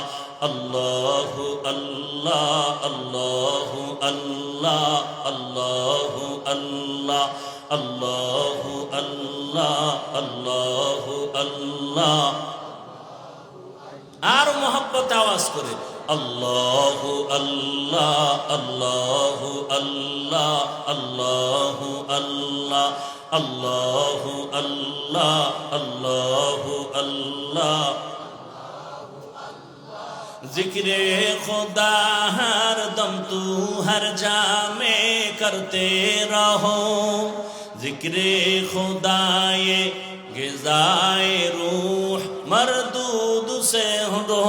আল্লাহু আল্লাহ আল্লাহু আল্লাহ আল্লাহু আল্লাহ আল্লাহু আল্লাহ আল্লাহু আল্লাহ। আর মোহব্বত আওয়াজ করে আল্লাহু আল্লাহ আল্লাহু আল্লাহ আল্লাহু আল্লাহ আল্লাহু আল্লাহ আল্লাহু আল্লাহ। जिक्रे खुदा हर दम तू हर जा में करते रहो। जिक्रे खुदा ये गिज़ाए रूह मरदूद से हो।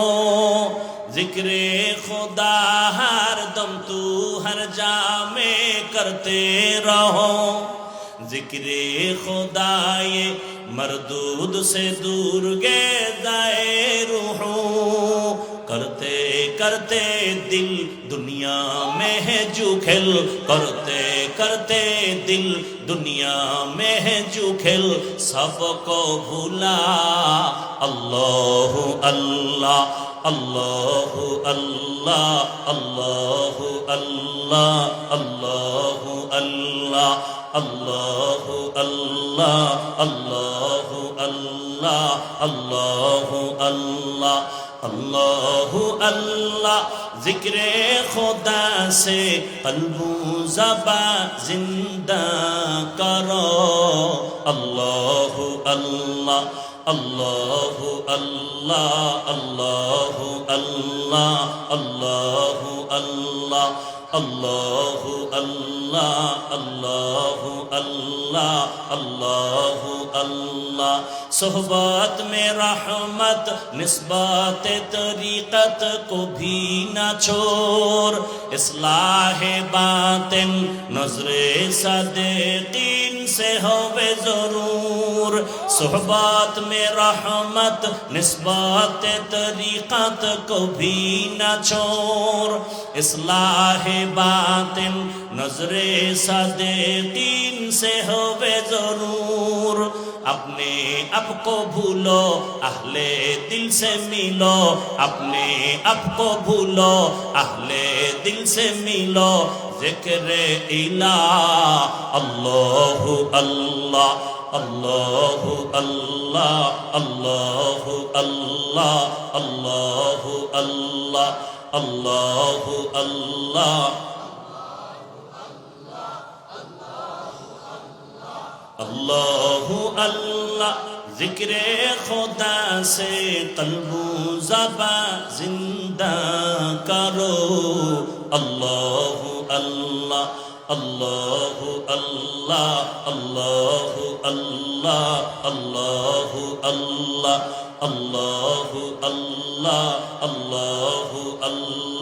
जिक्रे खुदा हर दम तू हर जा में करते रहो। जिक्रे खुदा ये मरदूद से दूर गिज़ाए रूह। करते करते दिल दुनिया में है जुखेल। करते करते दिल दुनिया में है जुखेल। सबको भूला अल्लाहु अल्लाह अल्लाहु अल्लाह अल्लाहु अल्लाह अल्लाहु अल्लाह अल्लाहु अल्लाह अल्लाहु अल्लाह अल्लाहु अल्लाह अल्लाहु अल्लाह। जिक्रे खुदा से कल्बू ज़बा जिंदा करो। अल्लाहु अल्लाह अल्लाहु अल्लाह अल्लाहु अल्लाह अल्लाहु अल्लाह अल्लाहु अल्लाह अल्लाहु अल्लाह अल्लाहु अल्लाह। सोहबत में रहमत निस्बत तरीक़त को भी न छोड़। इस्लाहे बातिन नज़रे सदीक़ीन से होवे ज़रूर। सोहबत में रहमत निस्बत तरीक़त को भी न छोड़। इस्लाहे बातिन नज़रे सदीक़ीन से होवे ज़रूर। अपने आप को भूलो अहले दिल से मिलो। अपने आप को भूलो अहले दिल से मिलो। ज़िक्रे इलाह अल्लाहु अल्लाह अल्लाहु अल्लाह अल्लाहु अल्लाह अल्लाहु अल्लाह अल्लाहु अल्लाह अल्लाहु अल्लाह। जिक्रे खुदा से कल्बू ज़बा जिंदा करो। अल्लाहु अल्लाह अल्लाहु अल्लाह अल्लाहु अल्लाह अल्लाहु अल्लाह अल्लाहु अल्लाह अल्लाहु अल्लाह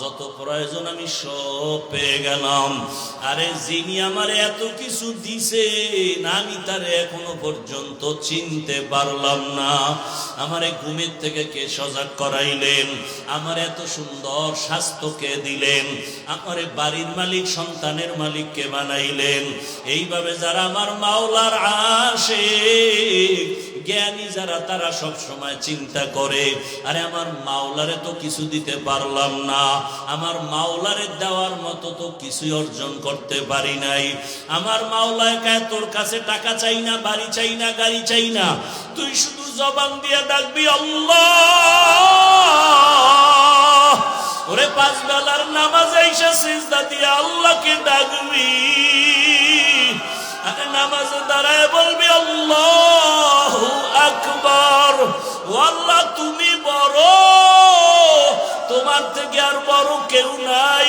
যত প্রয়োজন আমি সব পেয়ে গেলাম। আরে যিনি আমার এত কিছু দিছে আমি তারে এখনো পর্যন্ত চিনতে পারলাম না। আমারে ঘুমের থেকে কে সজাগ করাইলেন? আমার এত সুন্দর স্বাস্থ্য কে দিলেন? আমারে বাড়ির মালিক সন্তানের মালিক কে বানাইলেন? এইভাবে যারা আমার মাওলার আশিক জ্ঞানী যারা, তারা সব সময় চিন্তা করে, আরে আমার মাওলারে তো কিছু দিতে পারলাম না, আমার মাওলারে দেওয়ার মতো তো কিছুই অর্জন করতে পারি নাই। আমার মাওলায় কয় তোর কাছে টাকা চাই না, বাড়ি চাই না, গাড়ি চাই না, তুই শুধু জবান দিয়ে ডাকবি আল্লাহ। ওরে পাঁচ বেলার নামাজে এসে সিজদা দিয়ে আল্লাহকে ডাকবি, আরে নামাজে দাঁড়ায় বলবি আল্লাহু আকবার। ও আল্লাহ তুমি বড়, তোমার থেকে আর বড় কেউ নাই।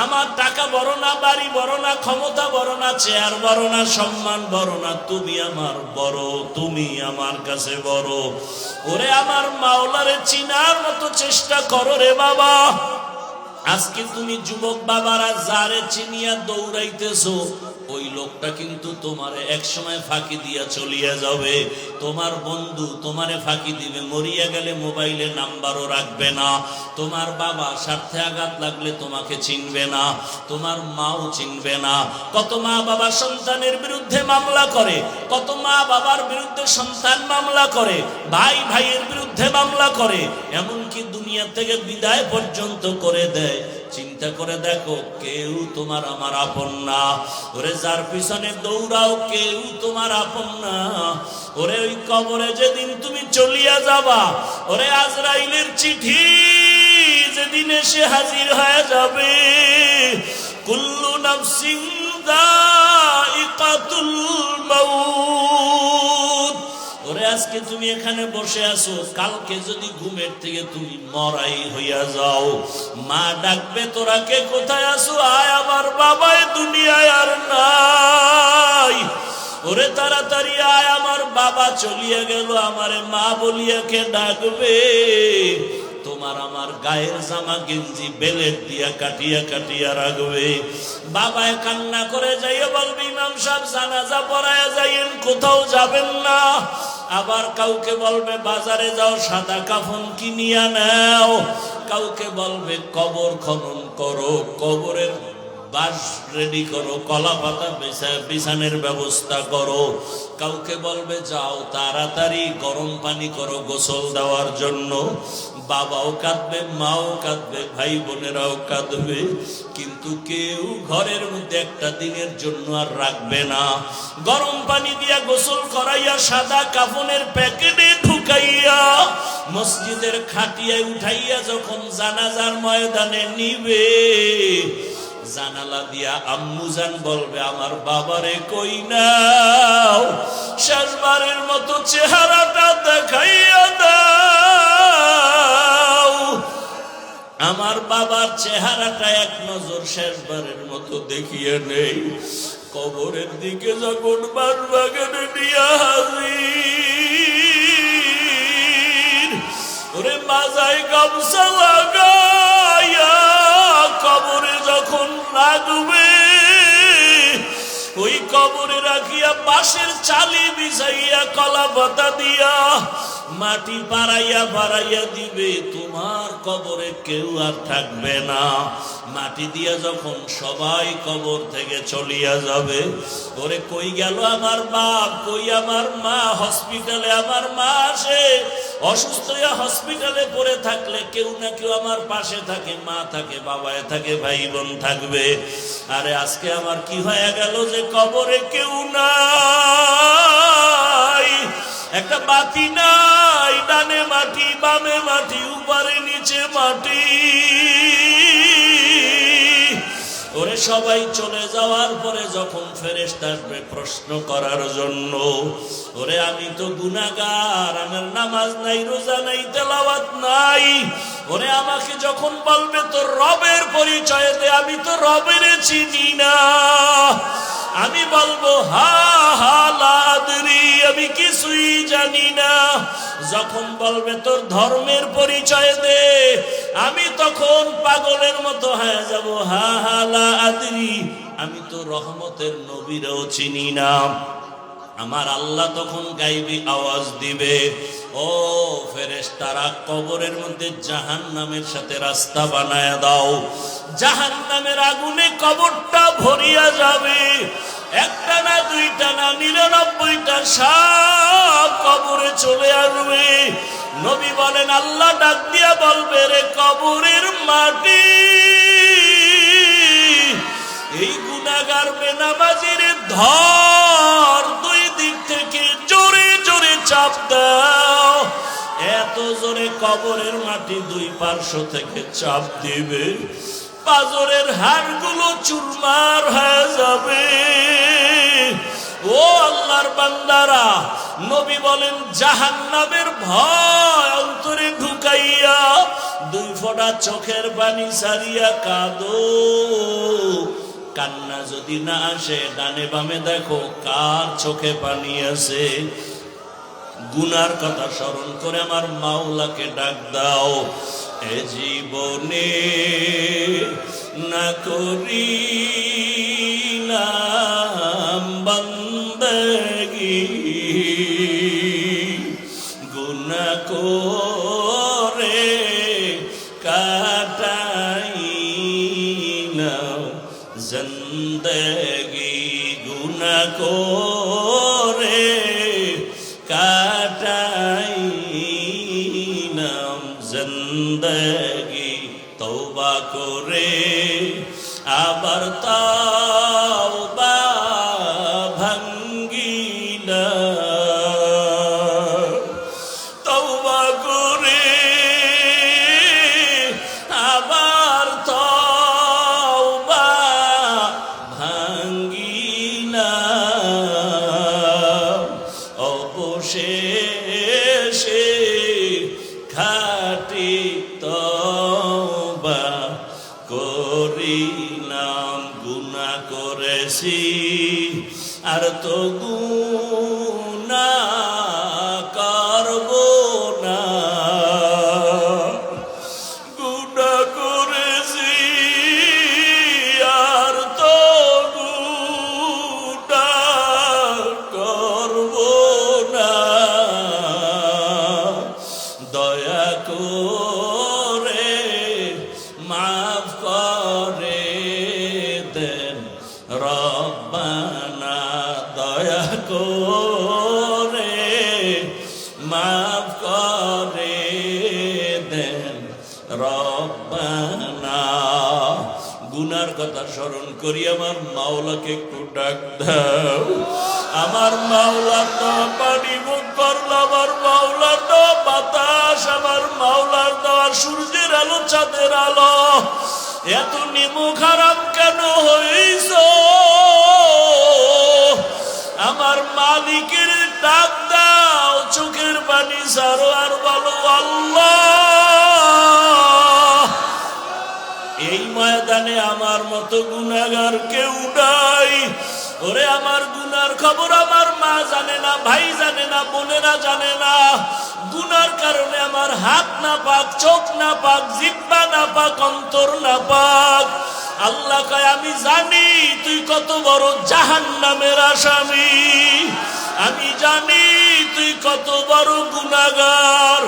আমার টাকা বড় না, বাড়ি বড় না, ক্ষমতা বড় না, চেয়ার বড় না, সম্মান বড় না, তুমি আমার বড়, তুমি আমার কাছে বড়। ওরে আমার মাওলারে চিনার মতো চেষ্টা করো রে বাবা। আজকে তুমি যুবক বাবারা যারে চিনিয়া দৌড়াইতেছো, ওই লোকটা কিন্তু তোমারে এক সময় ফাঁকি দিয়া চলিয়া যাবে। তোমার বন্ধু তোমারে ফাঁকি দিবে, মরিয়া গেলে মোবাইলে নাম্বারও রাখবে না। তোমার বাবা স্বার্থে আঘাত লাগলে তোমাকে চিনবে না, তোমার মাও চিনবে না। কত মা বাবা সন্তানের বিরুদ্ধে মামলা করে, কত মা বাবার বিরুদ্ধে সন্তান মামলা করে, ভাই ভাইয়ের বিরুদ্ধে মামলা করে, এমনকি দুনিয়া থেকে বিদায় পর্যন্ত করে দেয়। চিন্তা করে দেখো, কেউ তোমার আমার আপন না। ওরে যার পিছনে দৌড়াও কেউ তোমার আপন না। ওরে ওই কবরে যেদিন তুমি চলিয়া যাবা, ওরে আজরাইলের চিঠি যেদিন এসে হাজির হয়ে যাবে, কুল্লু নাফসিন যায়িকাতুল মাউত। ওরে আজকে তুমি এখানে বসে আছো, কালকে যদি ঘুমের থেকে তুমি মরাই হইয়া যাও, মা ডাকবে তোরা কে কোথায় আছো? আয় আমার বাবাই দুনিয়ায় আর নাই। ওরে তাড়াতাড়ি আয়, আমার বাবা চলিয়া গেল, আমারে মা বলিয়া কে ডাকবে? তোমার আমার গায়ের জামা গেঞ্জি বেলেট দিয়া কাটিয়া কাটিয়া রাখবে। বাবায় কান্না করে যাইয়া বলবে ইমাম সাহেব জানাজা পড়ায়া যাইয়েন, কোথাও যাবেন না। আবার কাউকে বলবে বাজারে যাও সাদা কাফন কিনিয়া নাও, কাউকে বলবে কবর খনন করো, কবরের বাঁশ রেডি করো, কলা পাতা বিছানের ব্যবস্থা করো। কাউকে বলবে যাও তাড়াতাড়ি গরম পানি করো গোসল দেওয়ার জন্য। বাবাও কাঁদবে, মাও কাঁদবে, ভাই বোনেরাও কাঁদবে, কিন্তু কেউ ঘরের মধ্যে একটা দিনের জন্য আর রাখবে না। গরম পানি দিয়া গোসল করাইয়া সাদা কাফনের প্যাকেটে ঢুকাইয়া মসজিদের খাটিয়ায় উঠাইয়া যখন জানাজার ময়দানে নিবে, জানালা দিয়া আম্মুজান বলবে আমার বাবারে কই নাও, শেষবারের মতো চেহারাটা দেখাইয়া দাও। আমার বাবার চেহারাটা এক নজর শেষবারের মতো দেখিয়ে নেই। কবরের দিকে যখন বাসবাগানে নিয়ে হাজির, ওরে মাজায় গামছা লাগাইয়া কবরে যখন রাখবে, ওই কবরে রাখিয়া বাঁশের চালি বিছাইয়া কলা পাতা দিয়া মাটি পাড়াইয়া পাড়াইয়া দিবে, তোমার কবরে কেউ আর থাকবে না। মাটি দিয়া যখন সবাই কবর থেকে চলিয়া যাবে, ওরে কই গেল আমার বাপ, কই আমার মা? হসপিটালে আমার মা আসে, অসুস্থ হইয়া হসপিটালে পড়ে থাকলে কেউ না কেউ আমার পাশে থাকে, মা থাকে, বাবায় থাকে, ভাই বোন থাকবে। আরে আজকে আমার কি হয়ে গেল যে কবরে কেউ নাই, একটা বাতি নাই, ডানে মাটি বামে মাটি, উপরে নিচে মাটি। ওরে সবাই চলে যাওয়ার পরে যখন ফেরেশতা আসবে প্রশ্ন করার জন্য, ওরে আমি তো গুনাহগার, আমার নামাজ নাই, রোজা নাই, তেলাওয়াত নাই। ওরে আমাকে যখন বলবে তোর রবের পরিচয় দে, আমি তো রবের চিনি না। আমি বলবো হা হা লা আদরি, আমি কিছুই জানি না। যখন বলবে তোর ধর্মের পরিচয় দে, আমি তখন পাগলের মতো হয়ে যাব। হা হা লা আদরি, আমি তো রহমতের নবীরও চিনি না। আমার আল্লাহ তখন গাইবি আওয়াজ দিবে, ও ফেরেশতারা, কবরের মধ্যে জাহান্নামের সাথে রাস্তা বানায়া দাও। জাহান্নামের আগুনে কবরটা ভরিয়া যাবে। একটা না, দুইটা না, 99টা সাপ কবরে চলে আসবে। নবী বলেন, আল্লাহ ডাক দিয়া বলবে, রে কবরের মাটি, এই গুনাহগার বেনামাজির ধর, দুই দিক থেকে জোরে জোরে চাপ দাও। এত জোরে কবরের মাটি দুই পার্শ্ব থেকে চাপ দিবে, পাজরের হাড়গুলো চুরমার হয়ে যাবে। ও আল্লাহর বান্দারা, নবী বলেন, জাহান্নামের ভয় অন্তরে ঢুকাইয়া দুই ফোঁটা চোখের পানি সারিয়া কাঁদো। কান্না যদি না আসে, ডানে বামে দেখো কার চোখে পানি আছে। গুনার কথা স্মরণ করে আমার মাওলাকে ডাক দাও, এ জীবনে না করিলাম বান্দেগি, গুনাহ করে কাটাইলাম জিন্দেগি, গুনাহ করে কাটাইলাম জিন্দেগি। তওবা করে আবার তওবা ভাঙ্গিলাম, তওবা করে আবার তওবা ভাঙ্গিলাম। অবশেষে খাঁটি তওবা করিলাম। গুনাহ করেছি আর তো গুনাহ করব না, গুনাহ করেছি আর তো গুনাহ করব না। দয়া করে মাফ করে দেন রব্বানা, দয়া করে মাফ করে দেন রব্বানা। গুনার কথা স্মরণ করি আমার মাওলাকে একটু ডাক দাও। আমার মাওলা তো পানি মুখ করল, আমার মাওলার দেওয়া বাতাস, আমার মাওলার দেওয়া সূর্যের আলো, চাঁদের আলো, এত নিমুখ হারাম কেন হইছ? আমার মালিকের ডাক দাও, চোখের পানি ছাড়ো আর বলো, আল্লাহ, এই ময়দানে আমার মতো গুনাহগার কেউ নাই। ওরে আমার গুনার খবর আমার মা জানে না, ভাই জানে না, বোনেরা জানে না। গুনার কারণে আমার হাত না পাক, চোখ না পাক, জিহ্বা না পাক, অন্তর না পাক। আল্লাহ কয়, আমি জানি তুই কত বড় জাহান্নামের আসামি, আমি জানি তুই কত বড় গুনাহগার,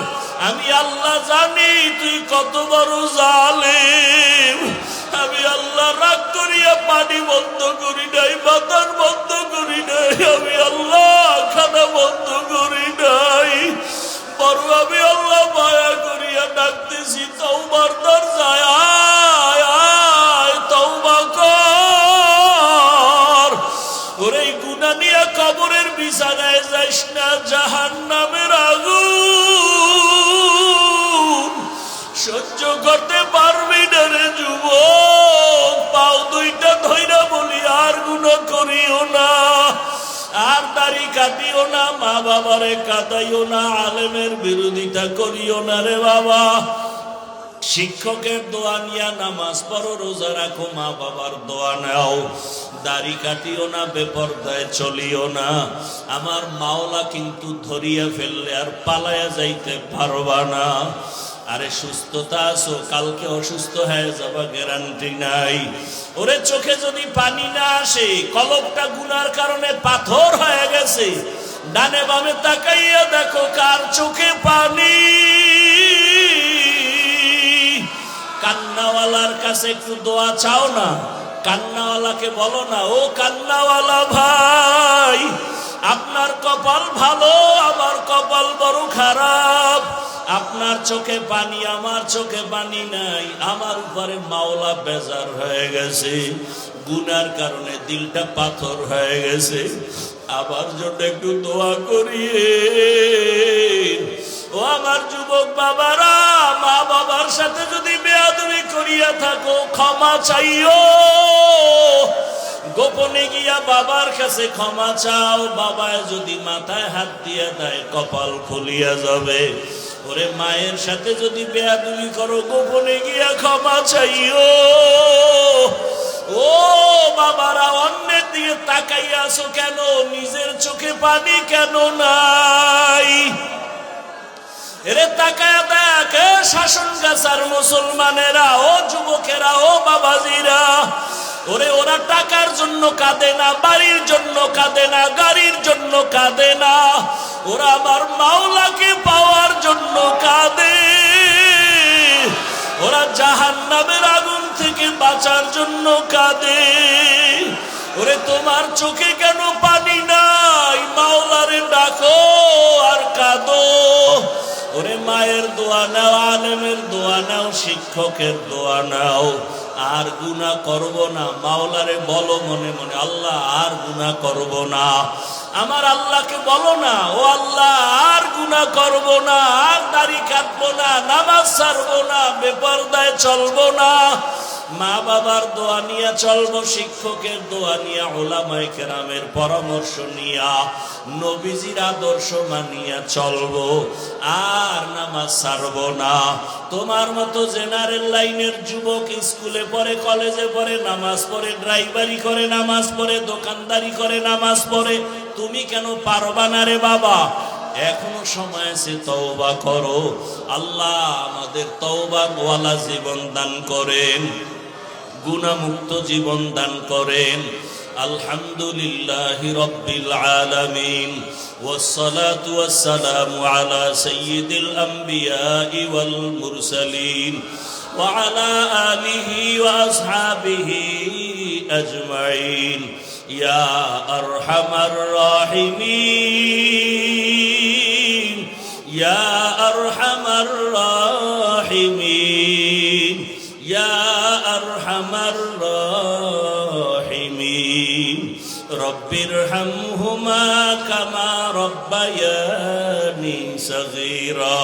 আমি আল্লাহ জানি তুই কত বড় জালেম। আমি আল্লাহ রাগ করিয়া পানি বন্ধ করি নাই, বাতাস বন্ধ করি নাই, আমি আল্লাহ খানা বন্ধ করি নাই। বড় আমি আল্লাহ মায়া করিয়া ডাকতেছি, তওবার দরজায় আয়, আয় তওবা কর। ওরে গুনাহ নিয়ে কবরের বিছানায় যাইস না, জাহান্নামের আগুন সহ্য করতে পারবি না রে যুবক। পাও দুইটা ধইরা বলি, আর গুনাহ করিও না, আর দাড়ি কাটিও না, মা বাবারে কাটাইও না, আলেমের বিরোধিতা করিও না রে বাবা। শিক্ষকের দোয়া নিয়া নামাজ পড়ো, রোজা রাখো, মা বাবার দোয়া নাও, দাড়ি কাটিও না, বেপরদায় চলিও না। আমার মাওলা কিন্তু ধরিয়া ফেললে আর পালায়া যাইতে পারবা না। আরে সুস্থতা আছো, কালকে অসুস্থ হয়ে যাবা গ্যারান্টি নাই। ওরে চোখে যদি পানি না আসে, কলবটা গুনার কারণে পাথর হয়ে গেছে, ডানে বামে তাকাইয়া দেখো কার চোখে পানি। কান্নাওয়ালার কাছে একটু দোয়া চাও না, কান্নাওয়ালাকে বলো না, ও কান্নাওয়ালা ভাই, আপনার কপাল ভালো, আমার কপাল বড় খারাপ। আপনার চোখে পানি, আমার চোখে পানি নাই। আমার উপরে মাওলা বেজার হয়ে গেছে, গুনার কারণে দিলটা পাথর হয়ে গেছে। আমার জন্য একটু দোয়া করিয়ে। ও আমার যুবক বাবারা, মা বাবার সাথে যদি বেয়াদবি করিয়া থাকো, ক্ষমা চাইও। গোপনে গিয়া বাবার কাছে ক্ষমা চাও। বাবায় যদি মাথায় হাত দিয়ে দেয়, কপাল খুলিয়া যাবে। ওরে মায়ের সাথে যদি বেয়াদবি করো, গোপনে গিয়া ক্ষমা চাইও। ও বাবারা, অন্যের দিয়ে তাকাইয়া আছো কেন? নিজের চোখে পানি কেন নাই? এরে তাকায়া দেখ, শাসন গাছার মুসলমানেরা, ও যুবকেরা, ও বাবাজিরা, ওরে ওরা টাকার জন্য কাঁদে না, বাড়ির জন্য কাঁদে না, গাড়ির জন্য কাঁদে না, ওরা আমার মাওলাকে পাওয়ার জন্য কাঁদে। ওরা জাহান্নামের আগুন থেকে বাঁচার জন্য কাঁদে। ওরে তোমার চোখে কেন পানি নাই? মাওলারে ডাকো আর কাঁদো। ওরে মায়ের দোয়া নাও, আলেমের দোয়া নাও, শিক্ষকের দোয়া নাও। আর গুনাহ করব না, মাওলারে বলো মনে মনে, আল্লাহ আর গুনাহ করব না। আমার আল্লাহকে বলো না, ও আল্লাহ আর গুনাহ করব না, আর দাড়ি কাটবো না, নামাজ ছাড়বো না, বেপরদায় চলবো না। মা বাবার দোয়া নিয়ে চলবো, শিক্ষকের দোয়া নিয়ে, উলামায়ে কেরামের পরামর্শ নিয়া, নবীজির আদর্শ মানিয়া চলবো, আর নামাজ ছাড়বো না। তোমার মতো জেনারেল লাইনের যুবক স্কুলে পড়ে, কলেজে পড়ে, নামাজ পড়ে, ড্রাইভারি করে নামাজ পড়ে, দোকানদারি করে নামাজ পড়ে, তুমি কেন পারবা না রে বাবা? এখনো সময় আছে, তওবা করো। আল্লাহ আমাদের তওবার ওয়ালা জীবন দান করেন, গুনাহমুক্ত জীবন দান করেন। আলহামদুলিল্লাহি রাব্বিল আলামিন, ওয়াসসালাতু ওয়াসসালামু আলা সাইয়্যিদিল আমবিয়াই ওয়াল মুরসালিন ওয়া আলা আলিহি ওয়া আসহাবিহি আজমাইন। ইয়া আরহামার রাহিমিন, ইয়া আরহামার রাহিমিন, ইয়া আরহামার রাহিমিন। রব্বিরহামহুমা কামা রব্বায়ানি সগীরা।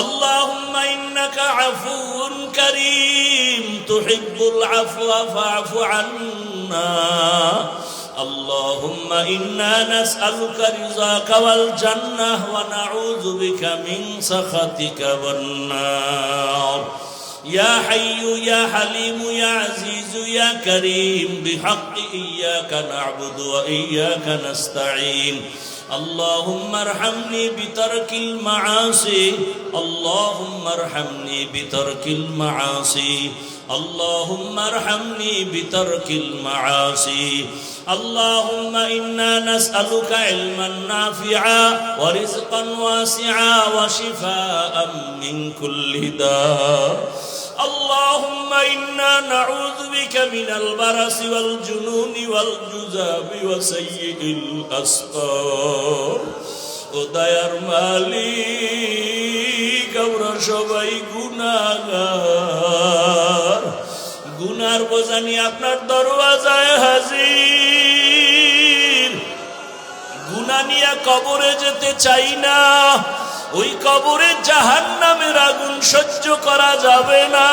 اللهم إنك عفو كريم تحب العفو فاعف عنا. اللهم إنا نسألك رضاك والجنة ونعوذ بك من سخطك والنار. يا حي يا حليم يا عزيز يا كريم بحق إياك نعبد وإياك نستعين. اللهم ارحمني بترك المعاصي، اللهم ارحمني بترك المعاصي، اللهم ارحمني بترك المعاصي. اللهم إنا نسألك علما نافعا ورزقا واسعا وشفاء من كل داء. اللهم إنا نعوذ بك من البرص والجنون والجذام وسيء الأسقام. ও দয়ার মালিক, আমরা সবাই গুনাহগার, গুনার বোঝা নিয়ে আপনার দরওয়াজায় হাজির। গুনাহ নিয়ে কবরে যেতে চাই না, ওই কবরে জাহান্নামের আগুন সহ্য করা যাবে না।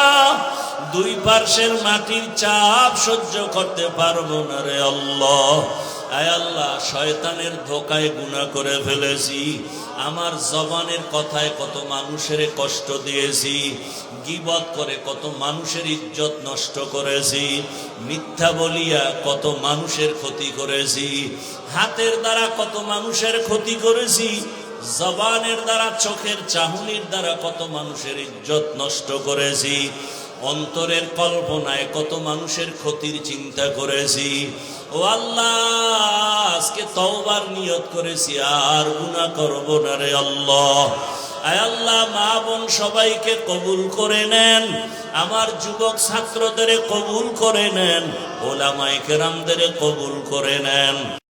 দুই পার্শ্বের মাটির চাপ সহ্য করতে পারবো না রে আল্লাহ। আয় আল্লাহ, শয়তানের ধোকায় গুনাহ করে ফেলেছি, আমার জবানের কথায় কত মানুষের কষ্ট দিয়েছি, গীবত করে কত মানুষের ইজ্জত নষ্ট করেছি, মিথ্যা বলিয়া কত মানুষের ক্ষতি করেছি, হাতের দ্বারা কত মানুষের ক্ষতি করেছি, জবানের দ্বারা, চোখের চাহনির দ্বারা কত মানুষের ইজ্জত নষ্ট করেছি, অন্তরের কল্পনায় কত মানুষের ক্ষতির চিন্তা করেছি। ও আল্লাহ, আজকে তওবার নিয়ত করেছি, আর গুনাহ করব না রে আল্লাহ। আয় আল্লাহ, মা বোন সবাইকে কবুল করে নেন, আমার যুবক ছাত্রদের কবুল করে নেন, ওলামায়ে কেরামদের কবুল করে নেন।